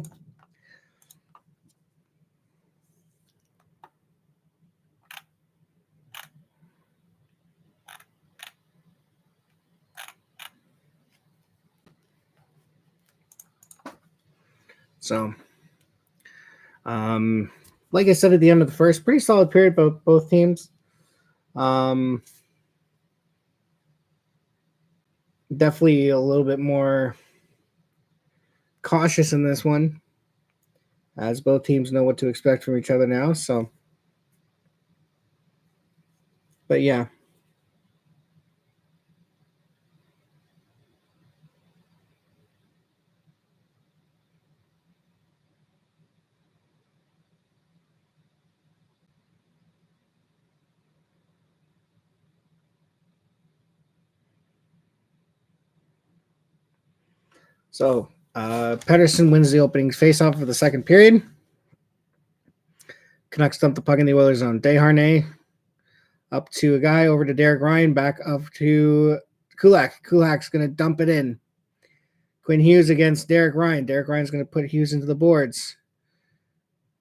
So, like I said at the end of the first, pretty solid period by both teams. Definitely a little bit more cautious in this one, as both teams know what to expect from each other now. So, but yeah. So, Pedersen wins the opening faceoff of the second period. Canucks dump the puck in the Oilers zone. Desharnais up to a guy, over to Derek Ryan, back up to Kulak. Kulak's going to dump it in. Quinn Hughes against Derek Ryan. Derek Ryan's going to put Hughes into the boards.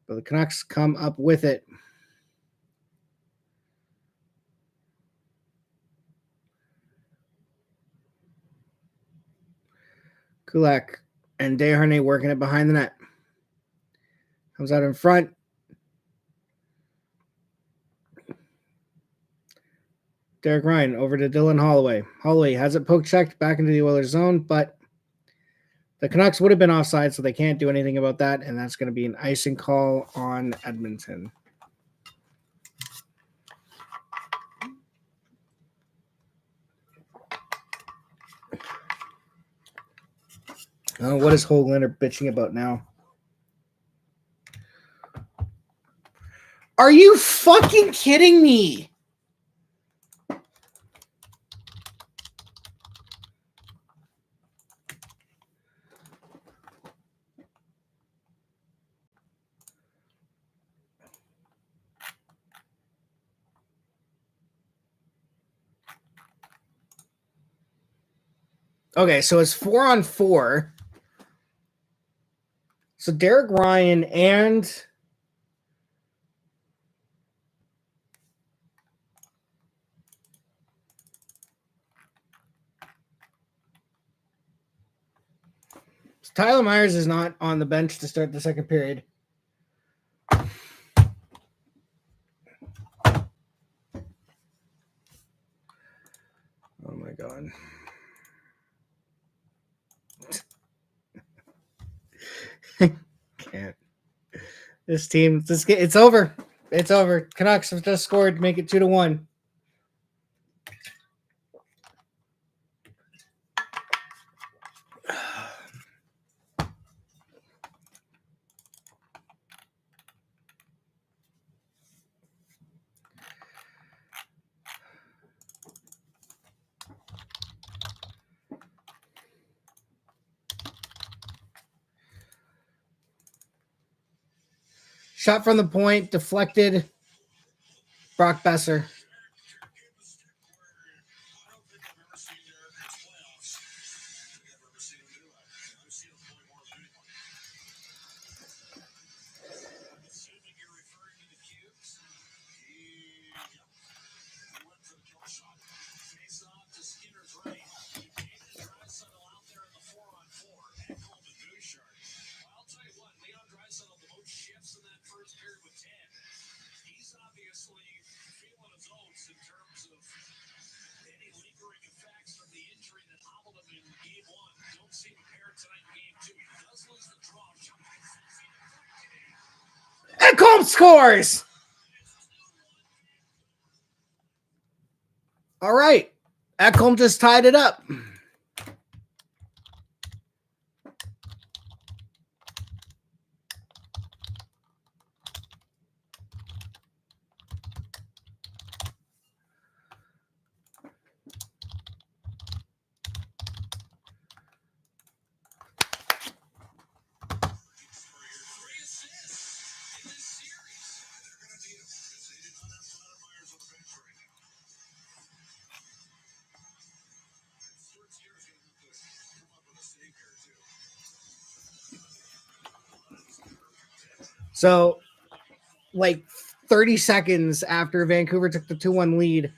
But the Canucks come up with it. Kulak and Desharnais working it behind the net. Comes out in front. Derek Ryan over to Dylan Holloway. Holloway has it poke checked back into the Oilers zone, but the Canucks would have been offside, so they can't do anything about that, and that's going to be an icing call on Edmonton. What is Höglander bitching about now? Are you fucking kidding me? Okay, so it's 4-on-4. So Derek Ryan and Tyler Myers is not on the bench to start the second period. Oh my God. Can't. This team, it's over. It's over. Canucks have just scored to make it 2-1. Shot from the point, deflected. Brock Besser. Ekholm scores! All right. Ekholm just tied it up. So, like 30 seconds after Vancouver took the 2-1 lead,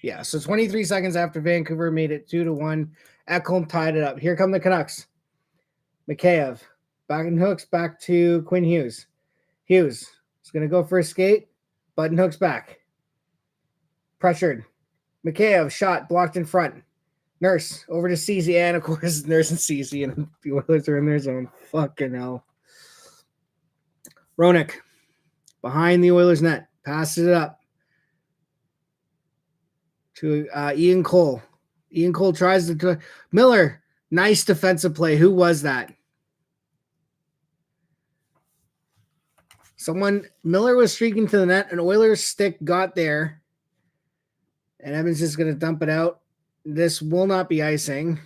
yeah, so 23 seconds after Vancouver made it 2-1, Ekholm tied it up. Here come the Canucks. Mikheyev, back in hooks, back to Quinn Hughes. Hughes is going to go for a skate. Button hooks back. Pressured. Mikheyev shot blocked in front. Nurse over to Ceci, and of course Nurse and Ceci, and the Oilers are in their zone. Fucking hell. Roenick behind the Oilers net, passes it up to Ian Cole. Ian Cole tries to Miller. Nice defensive play. Who was that? Miller was streaking to the net. An Oilers stick got there. And Evans is going to dump it out. This will not be icing.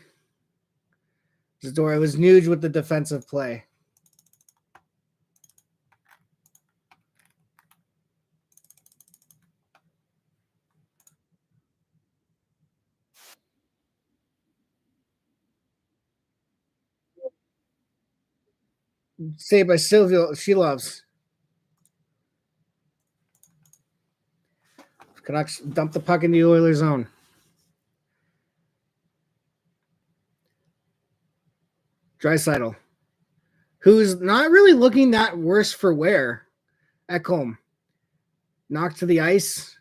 Zadora was Nuge with the defensive play. Saved by Silvio. She loves. Canucks dump the puck in the Oilers zone. Draisaitl, who's not really looking that worse for wear. Ekholm, knocked to the ice.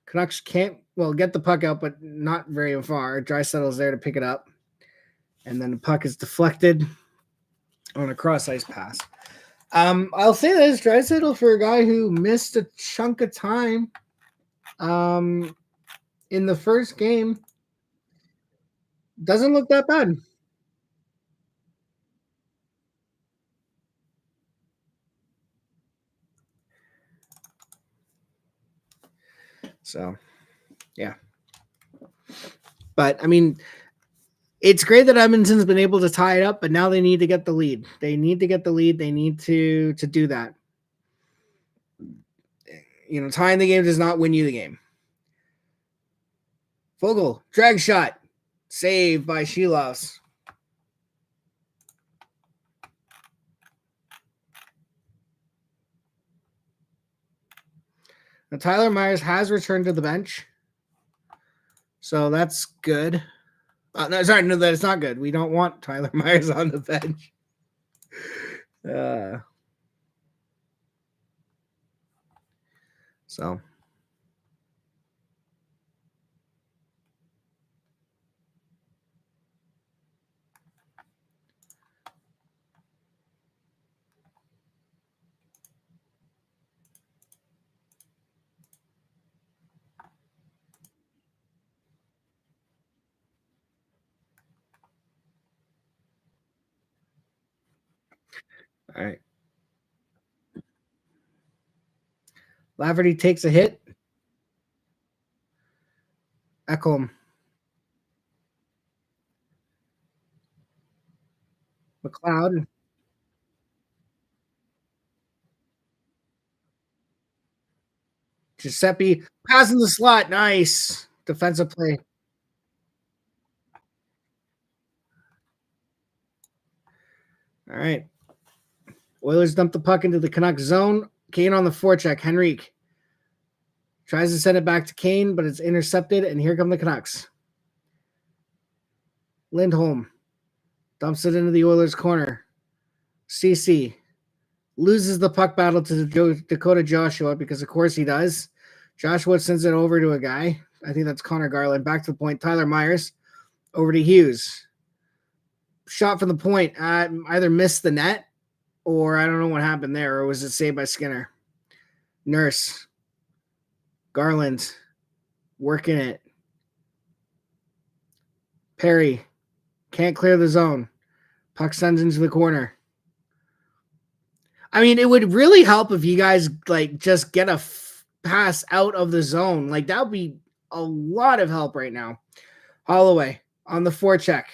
Canucks can't, get the puck out, but not very far. Draisaitl's there to pick it up. And then the puck is deflected on a cross-ice pass. I'll say this, Draisaitl, for a guy who missed a chunk of time in the first game, doesn't look that bad. So, yeah. But, I mean, it's great that Edmonton's been able to tie it up, but now they need to get the lead. They need to get the lead. They need to do that. Tying the game does not win you the game. Vogel, drag shot. Saved by Shelos. Now, Tyler Myers has returned to the bench. So that's good. No, that it's not good. We don't want Tyler Myers on the bench. So. All right. Lafferty takes a hit. Ekholm. McLeod. Giuseppe passing the slot. Nice defensive play. All right. Oilers dump the puck into the Canucks zone. Kane on the forecheck. Henrique tries to send it back to Kane, but it's intercepted, and here come the Canucks. Lindholm dumps it into the Oilers' corner. CC loses the puck battle to Dakota Joshua because, of course, he does. Joshua sends it over to a guy. I think that's Connor Garland. Back to the point. Tyler Myers over to Hughes. Shot from the point. Either missed the net or I don't know what happened there. Or was it saved by Skinner? Nurse. Garland working it. Perry can't clear the zone. Puck sends into the corner. I mean, it would really help if you guys like just get a pass out of the zone. Like that would be a lot of help right now. Holloway on the forecheck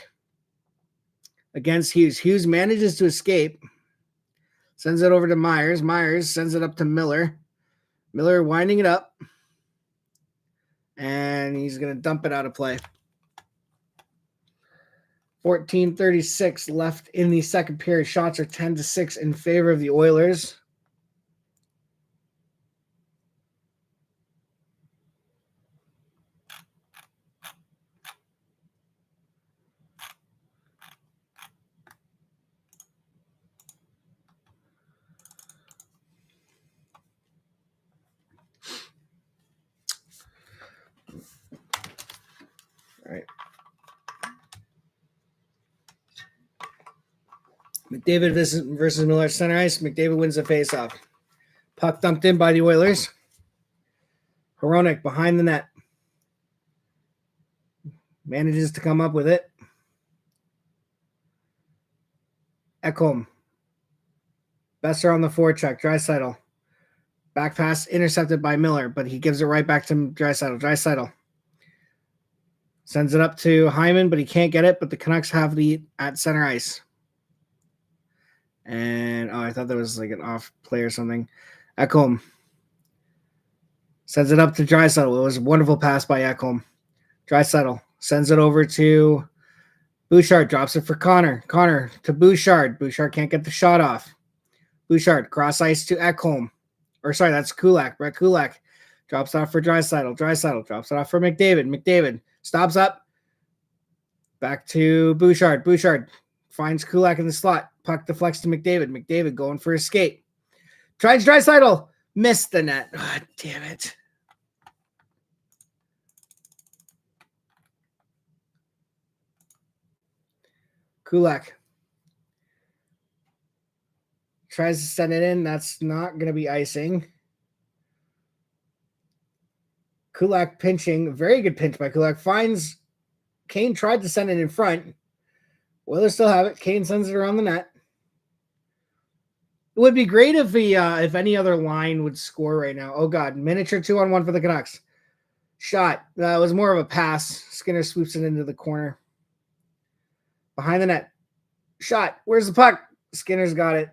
against Hughes. Hughes manages to escape. Sends it over to Myers. Myers sends it up to Miller. Miller winding it up. And he's going to dump it out of play. 14:36 left in the second period. Shots are 10-6 in favor of the Oilers. All right. McDavid versus Miller center ice. McDavid wins the faceoff. Puck dumped in by the Oilers. Hronek behind the net. Manages to come up with it. Ekholm. Besser on the forecheck. Draisaitl. Back pass intercepted by Miller, but he gives it right back to Draisaitl. Draisaitl sends it up to Hyman, but he can't get it. But the Canucks have the at center ice. And I thought that was like an off play or something. Ekholm sends it up to Draisaitl. It was a wonderful pass by Ekholm. Draisaitl sends it over to Bouchard. Drops it for Connor. Connor to Bouchard. Bouchard can't get the shot off. Bouchard cross ice to Ekholm. Or sorry, that's Kulak. Brett Kulak drops off for Draisaitl. Draisaitl drops it off for McDavid. McDavid stops up. Back to Bouchard. Bouchard finds Kulak in the slot. Puck deflects to McDavid. McDavid going for a skate. Tries Draisaitl. Missed the net. Oh, damn it. Kulak tries to send it in. That's not going to be icing. Kulak pinching. Very good pinch by Kulak. Finds Kane, tried to send it in front. Oilers still have it. Kane sends it around the net. It would be great if if any other line would score right now. Oh, God. Miniature 2-on-1 for the Canucks. Shot. That was more of a pass. Skinner swoops it into the corner. Behind the net. Shot. Where's the puck? Skinner's got it.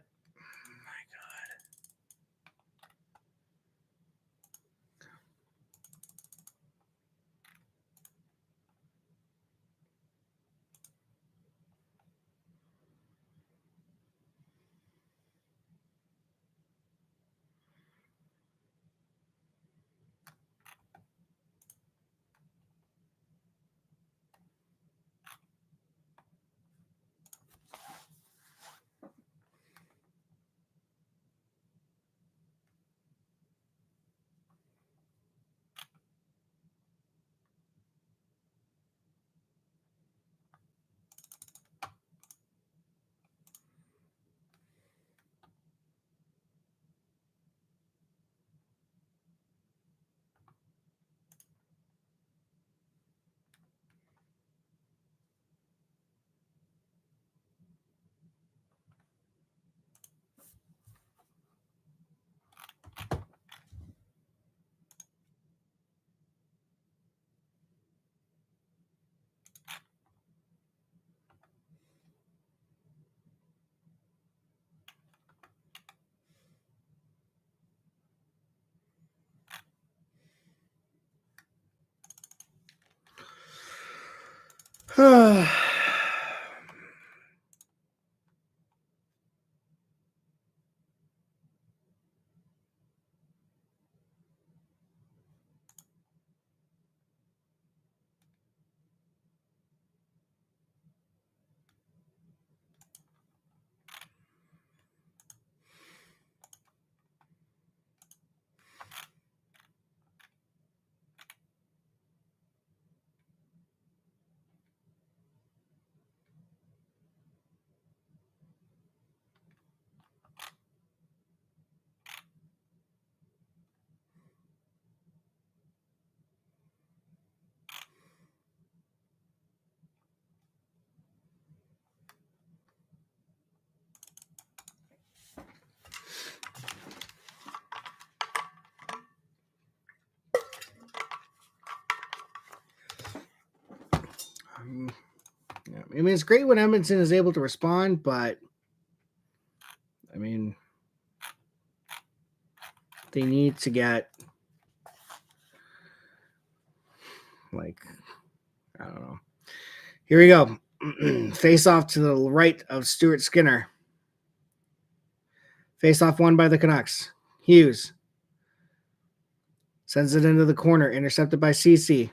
Yeah, I mean, it's great when Edmonton is able to respond, but I mean, they need to get like, I don't know. Here we go. Face off to the right of Stuart Skinner. Face off won by the Canucks. Hughes sends it into the corner, intercepted by CC.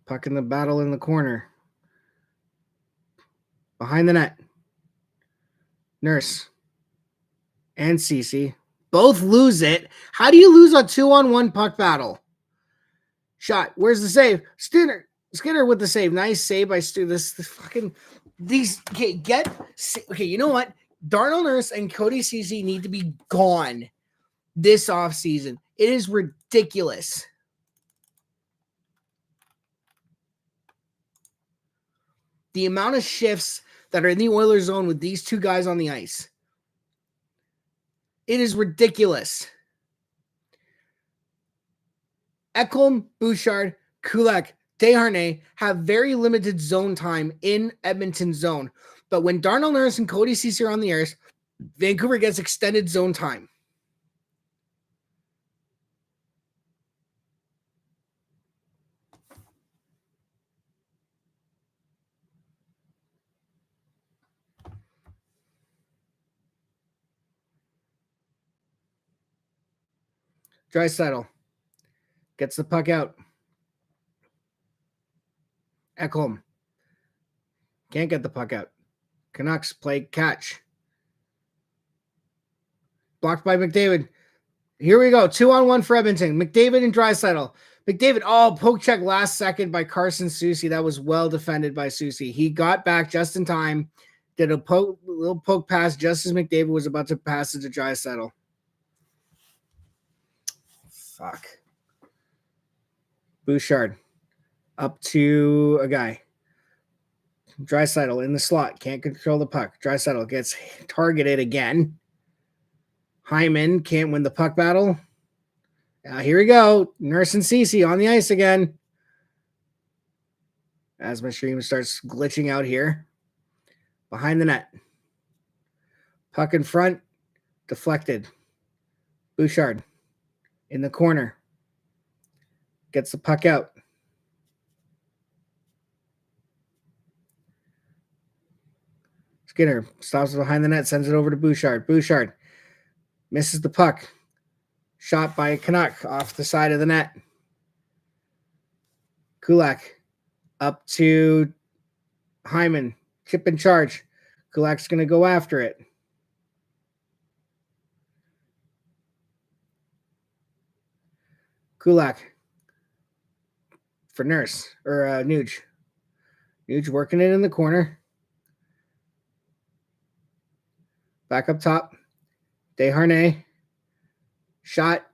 Puck in the battle in the corner. Behind the net. Nurse and CC both lose it. How do you lose a 2-on-1 puck battle? Shot. Where's the save? Skinner with the save. Nice save by Stu. This fucking these. Okay, you know what? Darnell Nurse and Cody CC need to be gone this offseason. It is ridiculous. The amount of shifts that are in the Oilers zone with these two guys on the ice. It is ridiculous. Ekholm, Bouchard, Kulak, Desharnais have very limited zone time in Edmonton's zone. But when Darnell Nurse and Cody Ceci are on the ice, Vancouver gets extended zone time. Draisaitl gets the puck out. Ekholm can't get the puck out. Canucks play catch. Blocked by McDavid. Here we go. 2-on-1 for Edmonton. McDavid and Draisaitl. McDavid, poke check last second by Carson Soucy. That was well defended by Soucy. He got back just in time. Did a little poke pass just as McDavid was about to pass it to Draisaitl. Fuck. Bouchard up to a guy. Draisaitl in the slot. Can't control the puck. Draisaitl gets targeted again. Hyman can't win the puck battle. Here we go. Nurse and Ceci on the ice again. As my stream starts glitching out here. Behind the net. Puck in front. Deflected. Bouchard in the corner. Gets the puck out. Skinner stops behind the net, sends it over to Bouchard. Bouchard misses the puck. Shot by a Canuck off the side of the net. Kulak up to Hyman. Chip in charge. Kulak's going to go after it. Kulak for Nurse, or Nuge. Nuge working it in the corner. Back up top. Desharnais. Shot.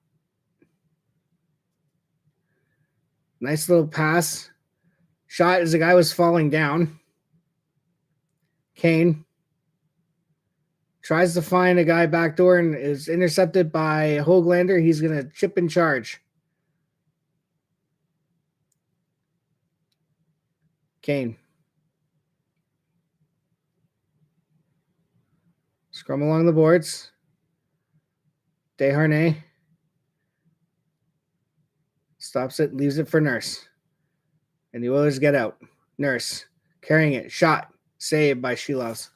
Nice little pass. Shot as the guy was falling down. Kane tries to find a guy backdoor and is intercepted by Höglander. He's going to chip in charge. Kane. Scrum along the boards. Desharnais stops it, leaves it for Nurse. And the Oilers get out. Nurse carrying it. Shot. Saved by Shilovs.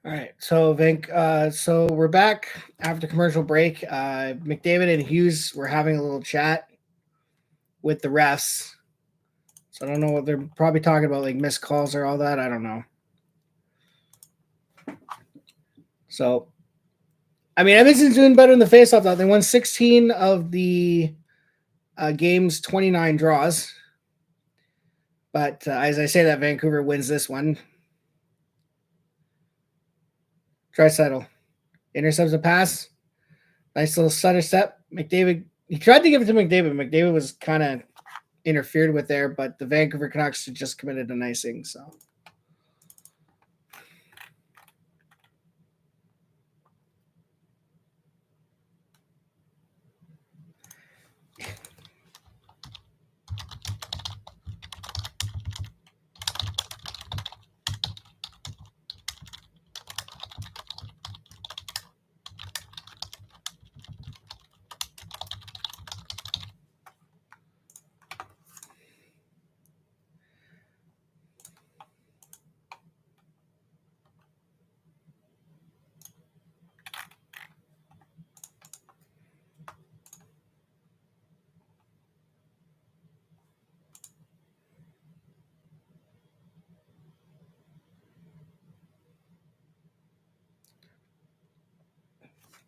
All right, so we're back after commercial break. McDavid and Hughes were having a little chat with the refs. So I don't know what they're probably talking about, like missed calls or all that. I don't know. So, I mean, Edmonton's doing better in the faceoff though. They won 16 of the game's 29 draws. But as I say that, Vancouver wins this one. Draisaitl intercepts a pass. Nice little stutter step. McDavid, he tried to give it to McDavid. McDavid was kind of interfered with there, but the Vancouver Canucks just committed an icing. So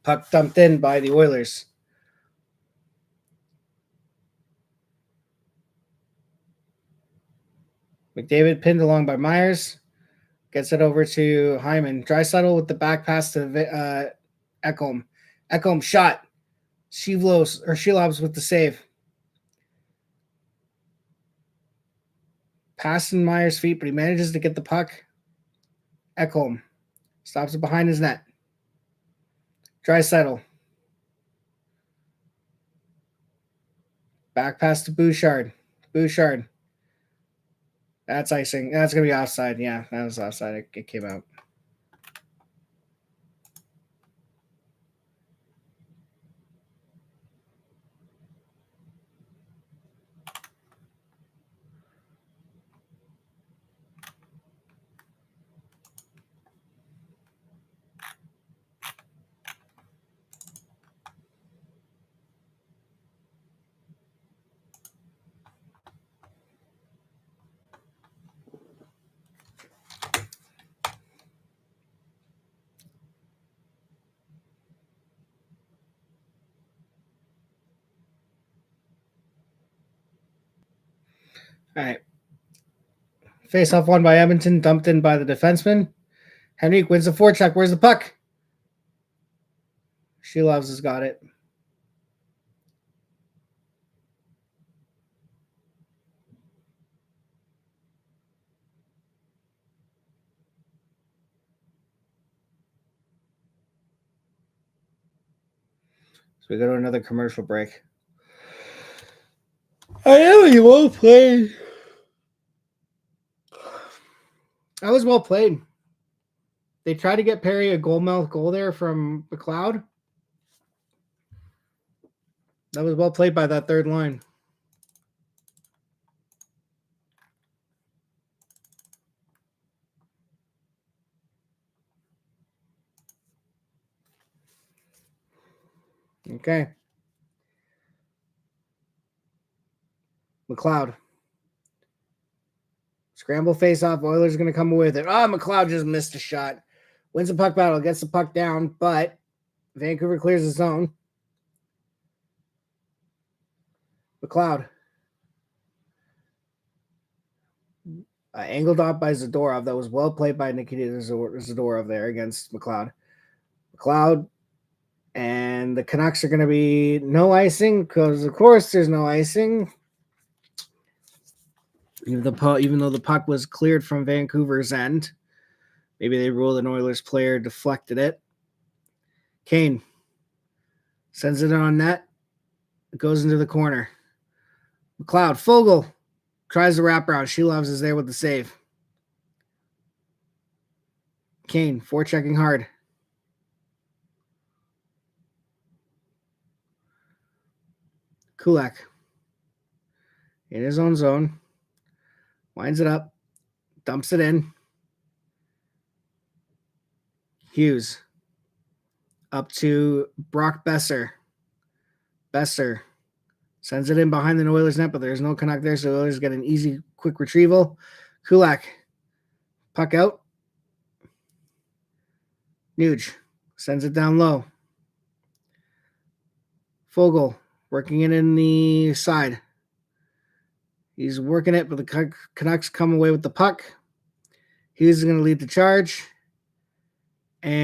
puck dumped in by the Oilers. McDavid pinned along by Myers. Gets it over to Hyman. Draisaitl with the back pass to Ekholm. Ekholm shot. Shelobs with the save. Pass in Myers' feet, but he manages to get the puck. Ekholm stops it behind his net. Draisaitl. Back pass to Bouchard. Bouchard. That's icing. That's going to be offside. Yeah, that was offside. It came out. All right. Face off won by Edmonton, dumped in by the defenseman. Henrique wins the forecheck. Where's the puck? Shelobs has got it. So we go to another commercial break. I know you well played. That was well played. They tried to get Perry a goalmouth goal there from McLeod. That was well played by that third line. Okay. McLeod. Scramble face off. Oilers going to come away with it. McLeod just missed a shot. Wins the puck battle. Gets the puck down, but Vancouver clears the zone. McLeod. Angled off by Zadorov. That was well played by Nikita Zadorov there against McLeod. McLeod and the Canucks are going to be no icing because, of course, there's no icing. Even though the puck was cleared from Vancouver's end. Maybe they ruled an Oilers player deflected it. Kane sends it on net. It goes into the corner. McLeod. Fogle tries the wraparound. Shelobs is there with the save. Kane forechecking hard. Kulak in his own zone. Winds it up. Dumps it in. Hughes. Up to Brock Besser. Besser sends it in behind the Oilers net, but there's no Canuck there, so the Oilers get an easy, quick retrieval. Kulak. Puck out. Nuge sends it down low. Fogle working it in the side. He's working it, but the Canucks come away with the puck. Hughes is going to lead the charge. And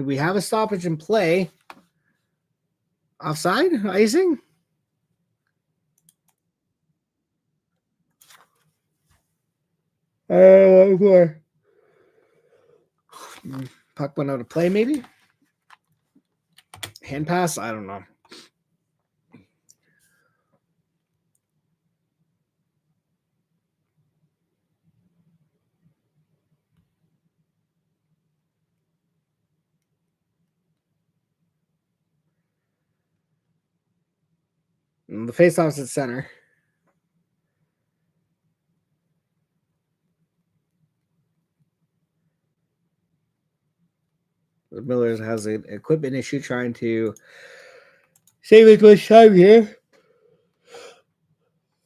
we have a stoppage in play. Offside? Icing? Puck went out of play, maybe? Hand pass? I don't know. And the faceoff's at center. The Millers has an equipment issue trying to save as much time here.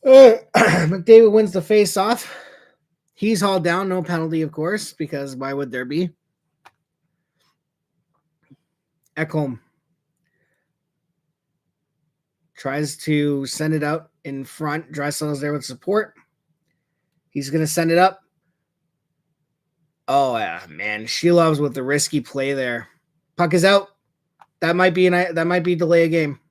McDavid wins the face-off. He's hauled down, no penalty, of course, because why would there be? Ekholm tries to send it out in front. Draisaitl's there with support. He's going to send it up. Oh, yeah, man. Shilov's with the risky play there. Puck is out. That might be delay a game.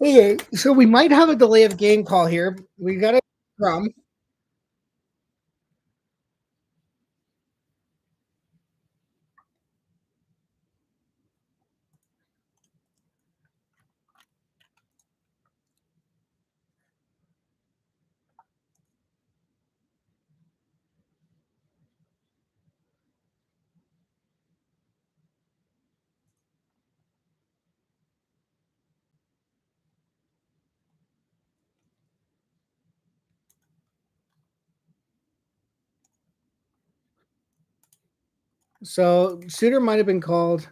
Okay, so we might have a delay of game call here. We got a drum. So Suter might have been called.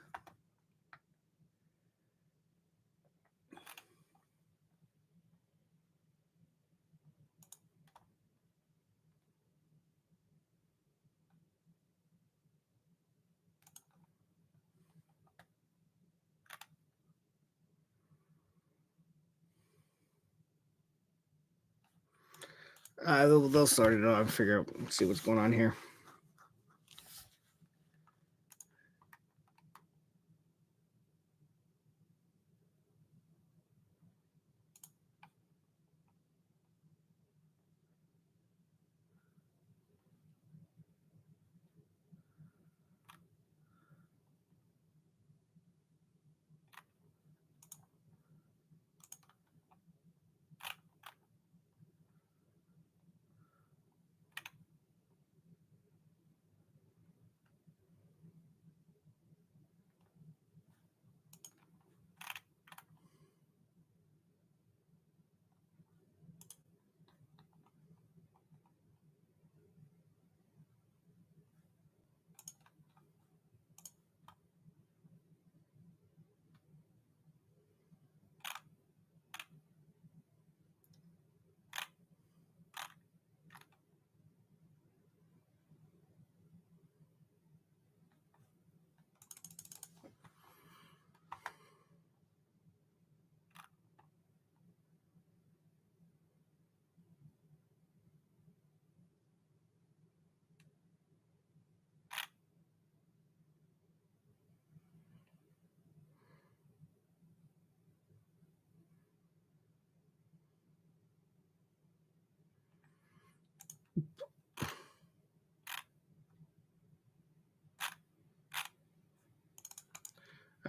They'll sort it out and figure out, see what's going on here.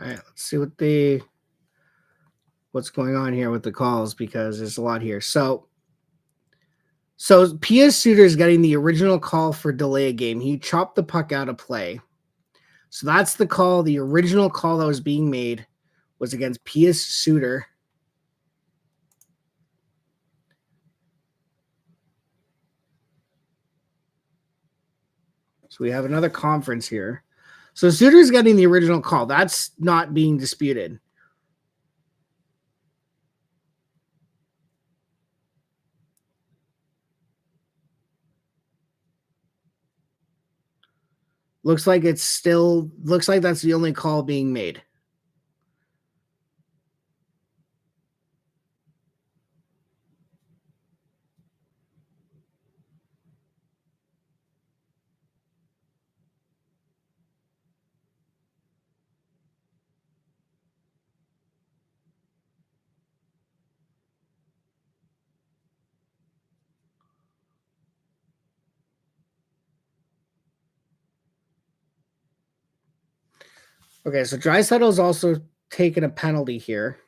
All right, let's see what's going on here with the calls because there's a lot here. So P.S. Suter's getting the original call for delay a game. He chopped the puck out of play. So that's the call. The original call that was being made was against P.S. Suter. So we have another conference here. So Suter's getting the original call. That's not being disputed. Looks like that's the only call being made. Okay, so Draisaitl's also taken a penalty here.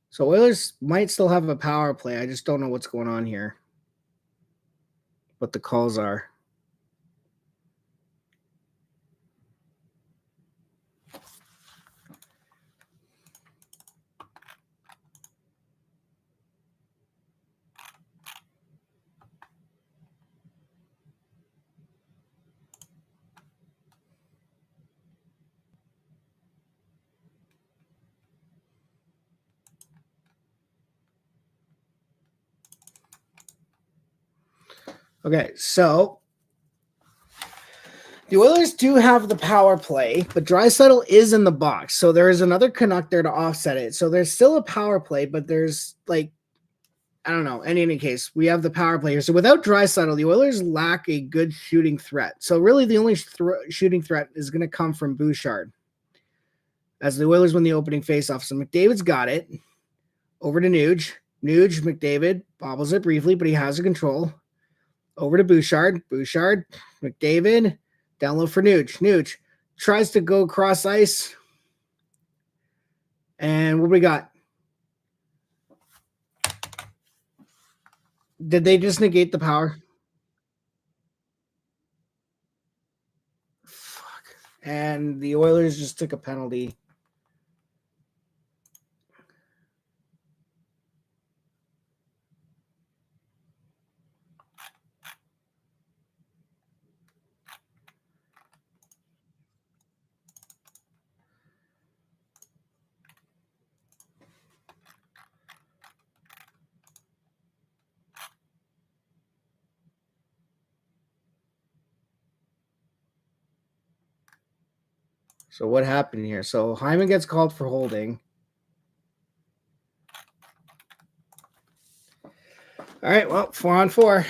So Oilers might still have a power play. I just don't know what's going on here. What the calls are. Okay, so the Oilers do have the power play, but Draisaitl is in the box. So there is another Canuck there to offset it. So there's still a power play, but there's I don't know. In any case, we have the power play here. So without Draisaitl, the Oilers lack a good shooting threat. So really the only shooting threat is going to come from Bouchard as the Oilers win the opening faceoff. So McDavid's got it. Over to Nuge. McDavid bobbles it briefly, but he has the control. Over to Bouchard. McDavid. Down low for Nuge. Nuge tries to go cross ice. And what we got? Did they just negate the power? Fuck. And the Oilers just took a penalty. So what happened here? So Hyman gets called for holding. All right, well, 4-on-4.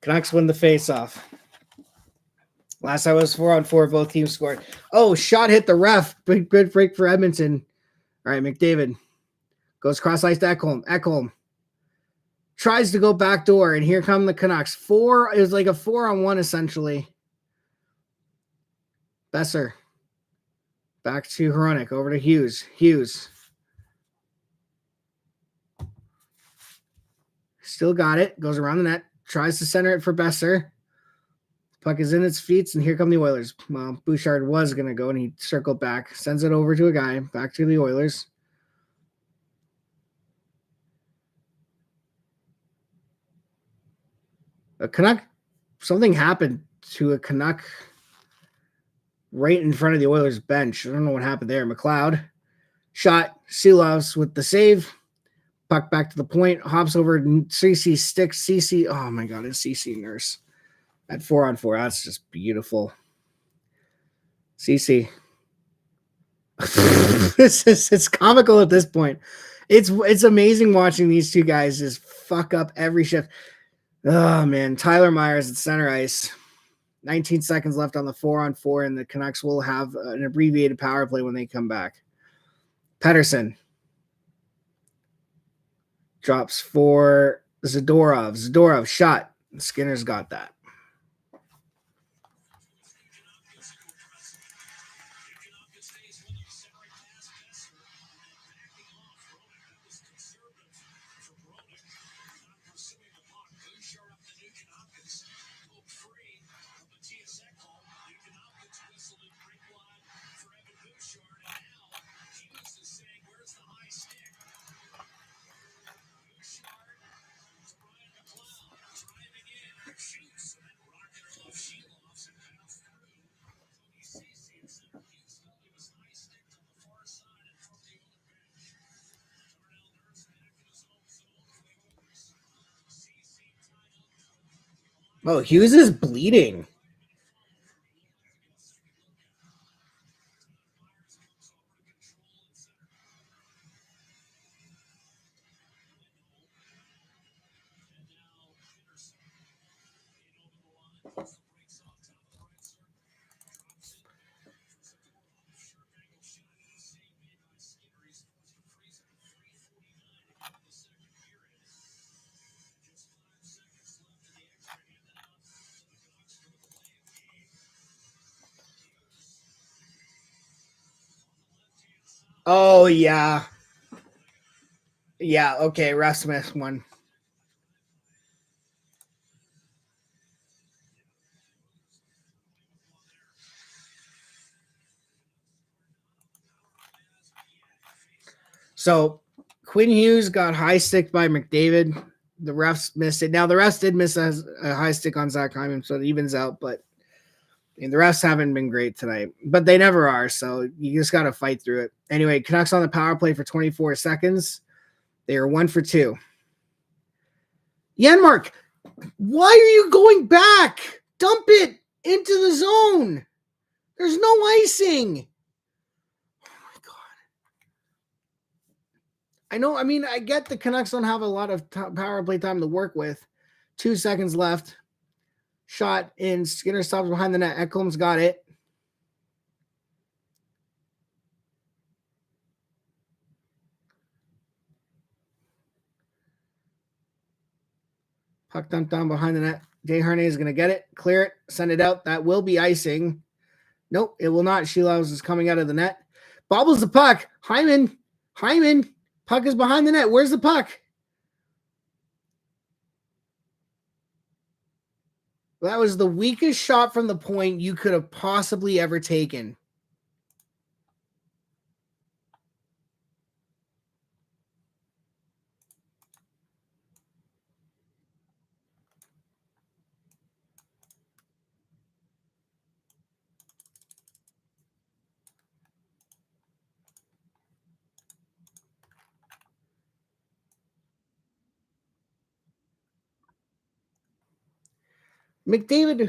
Canucks win the faceoff. Last time it was 4-on-4. Both teams scored. Oh, shot hit the ref. Big good break for Edmonton. All right, McDavid goes cross ice to Ekholm tries to go back door, and here come the Canucks. It was like a 4-on-1 essentially. Besser back to Hronek, over to Hughes still got it. Goes around the net. Tries to center it for Besser. Puck is in its feet, and here come the Oilers. Well, Bouchard was going to go, and he circled back. Sends it over to a guy. Back to the Oilers. A Canuck, something happened to a Canuck right in front of the Oilers bench. I don't know what happened there. McLeod shot. Silovs with the save. Puck back to the point. Hops over. CC sticks. CC. Oh my God, it's CC Nurse at 4-on-4. That's just beautiful. CC. It's comical at this point. It's amazing watching these two guys just fuck up every shift. Oh man, Tyler Myers at center ice. 19 seconds left on the 4-on-4, and the Canucks will have an abbreviated power play when they come back. Pettersson drops for Zadorov. Zadorov shot. Skinner's got that. Oh, Hughes is bleeding. Oh, yeah. Yeah, okay, Rasmus won. So Quinn Hughes got high stick by McDavid. The refs missed it. Now the refs did miss a high stick on Zach Hyman, so it evens out. But the refs haven't been great tonight, but they never are. So you just got to fight through it. Anyway, Canucks on the power play for 24 seconds. They are 1 for 2. Yanmark, why are you going back? Dump it into the zone. There's no icing. I know. I mean, I get the Canucks don't have a lot of power play time to work with. 2 seconds left. Shot in. Skinner stops behind the net. Ekholm's got it. Puck dumped down behind the net. Desharnais is going to get it. Clear it. Send it out. That will be icing. Nope, it will not. Sheilow's is coming out of the net. Bobbles the puck. Hyman. Puck is behind the net. Where's the puck? That was the weakest shot from the point you could have possibly ever taken. McDavid,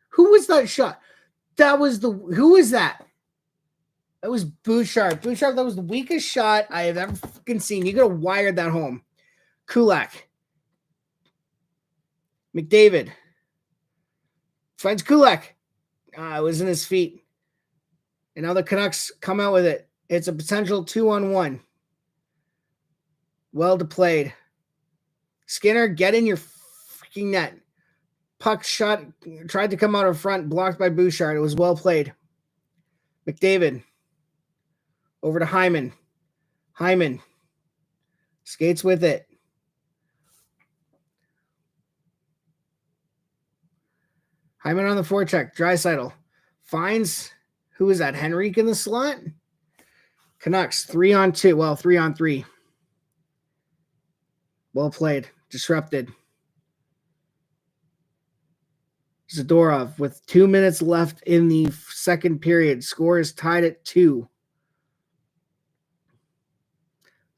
who was that shot? Who was that? That was Bouchard. Bouchard, that was the weakest shot I have ever fucking seen. You could have wired that home. Kulak. McDavid. Finds Kulak. It was in his feet. And now the Canucks come out with it. It's a potential 2-on-1. Well played. Skinner, get in your freaking net. Puck shot, tried to come out in front, blocked by Bouchard. It was well played. McDavid. Over to Hyman. Hyman. Skates with it. Hyman on the forecheck. Draisaitl. Finds, who is that? Henrique in the slot? Canucks, 3-on-2. Well, 3-on-3. Well played. Disrupted. Zadorov with 2 minutes left in the second period. Score is tied at 2.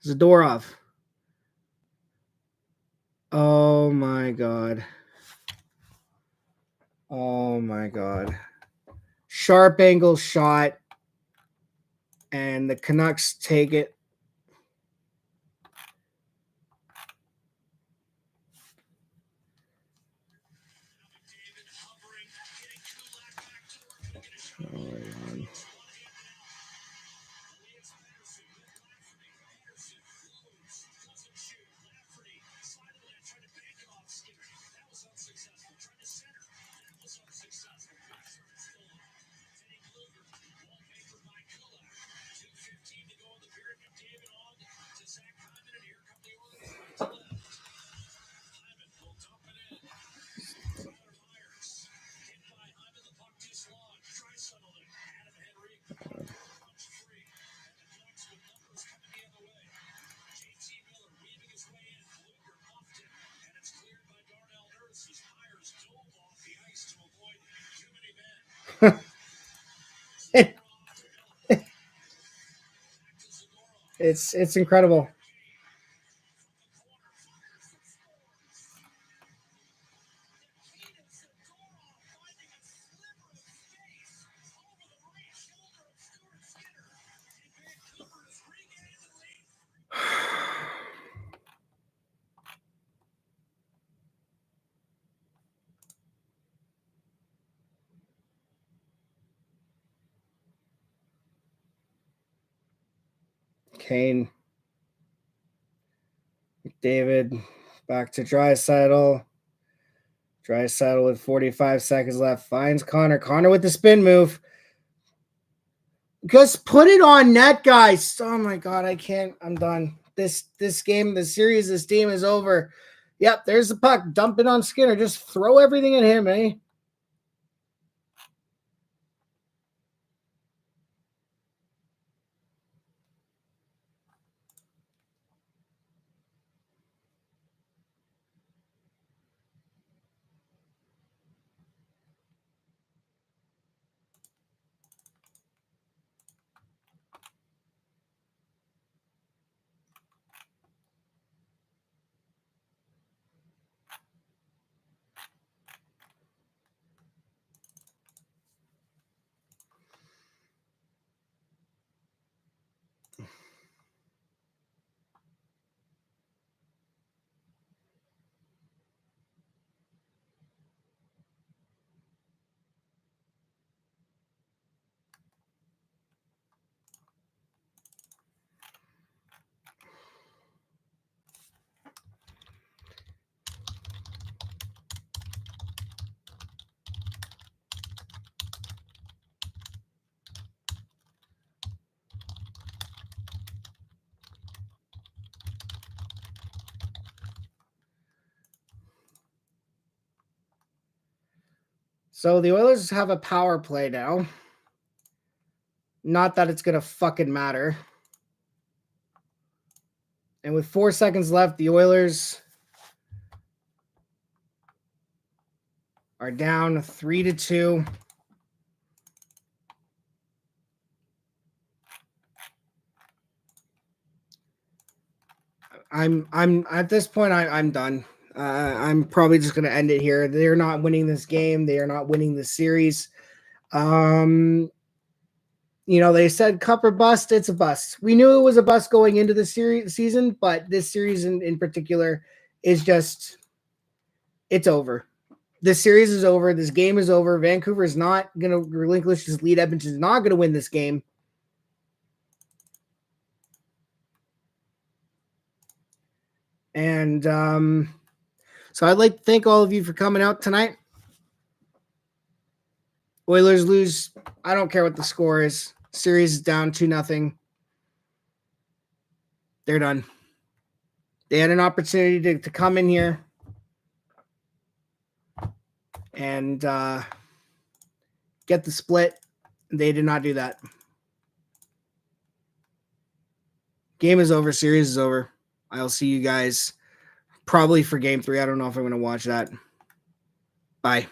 Zadorov. Oh my God. Oh my God. Sharp angle shot. And the Canucks take it. Oh my God. It's incredible. Kane. McDavid back to Draisaitl. Draisaitl with 45 seconds left. Finds Connor. Connor with the spin move. Just put it on net, guys. Oh my God, I can't. I'm done. This game, this series, this team is over. Yep, there's the puck. Dump it on Skinner. Just throw everything at him, eh? So the Oilers have a power play now. Not that it's going to fucking matter. And with 4 seconds left, the Oilers are down 3-2. I'm at this point. I'm done. I'm probably just going to end it here. They're not winning this game. They are not winning this series. They said cup or bust. It's a bust. We knew it was a bust going into the season, but this series in particular is just, it's over. This series is over. This game is over. Vancouver is not going to relinquish his lead. Edmonton is not going to win this game. And so I'd like to thank all of you for coming out tonight. Oilers lose. I don't care what the score is. Series is down 2-0. They're done. They had an opportunity to come in here and get the split. They did not do that. Game is over. Series is over. I'll see you guys probably for game 3. I don't know if I'm going to watch that. Bye.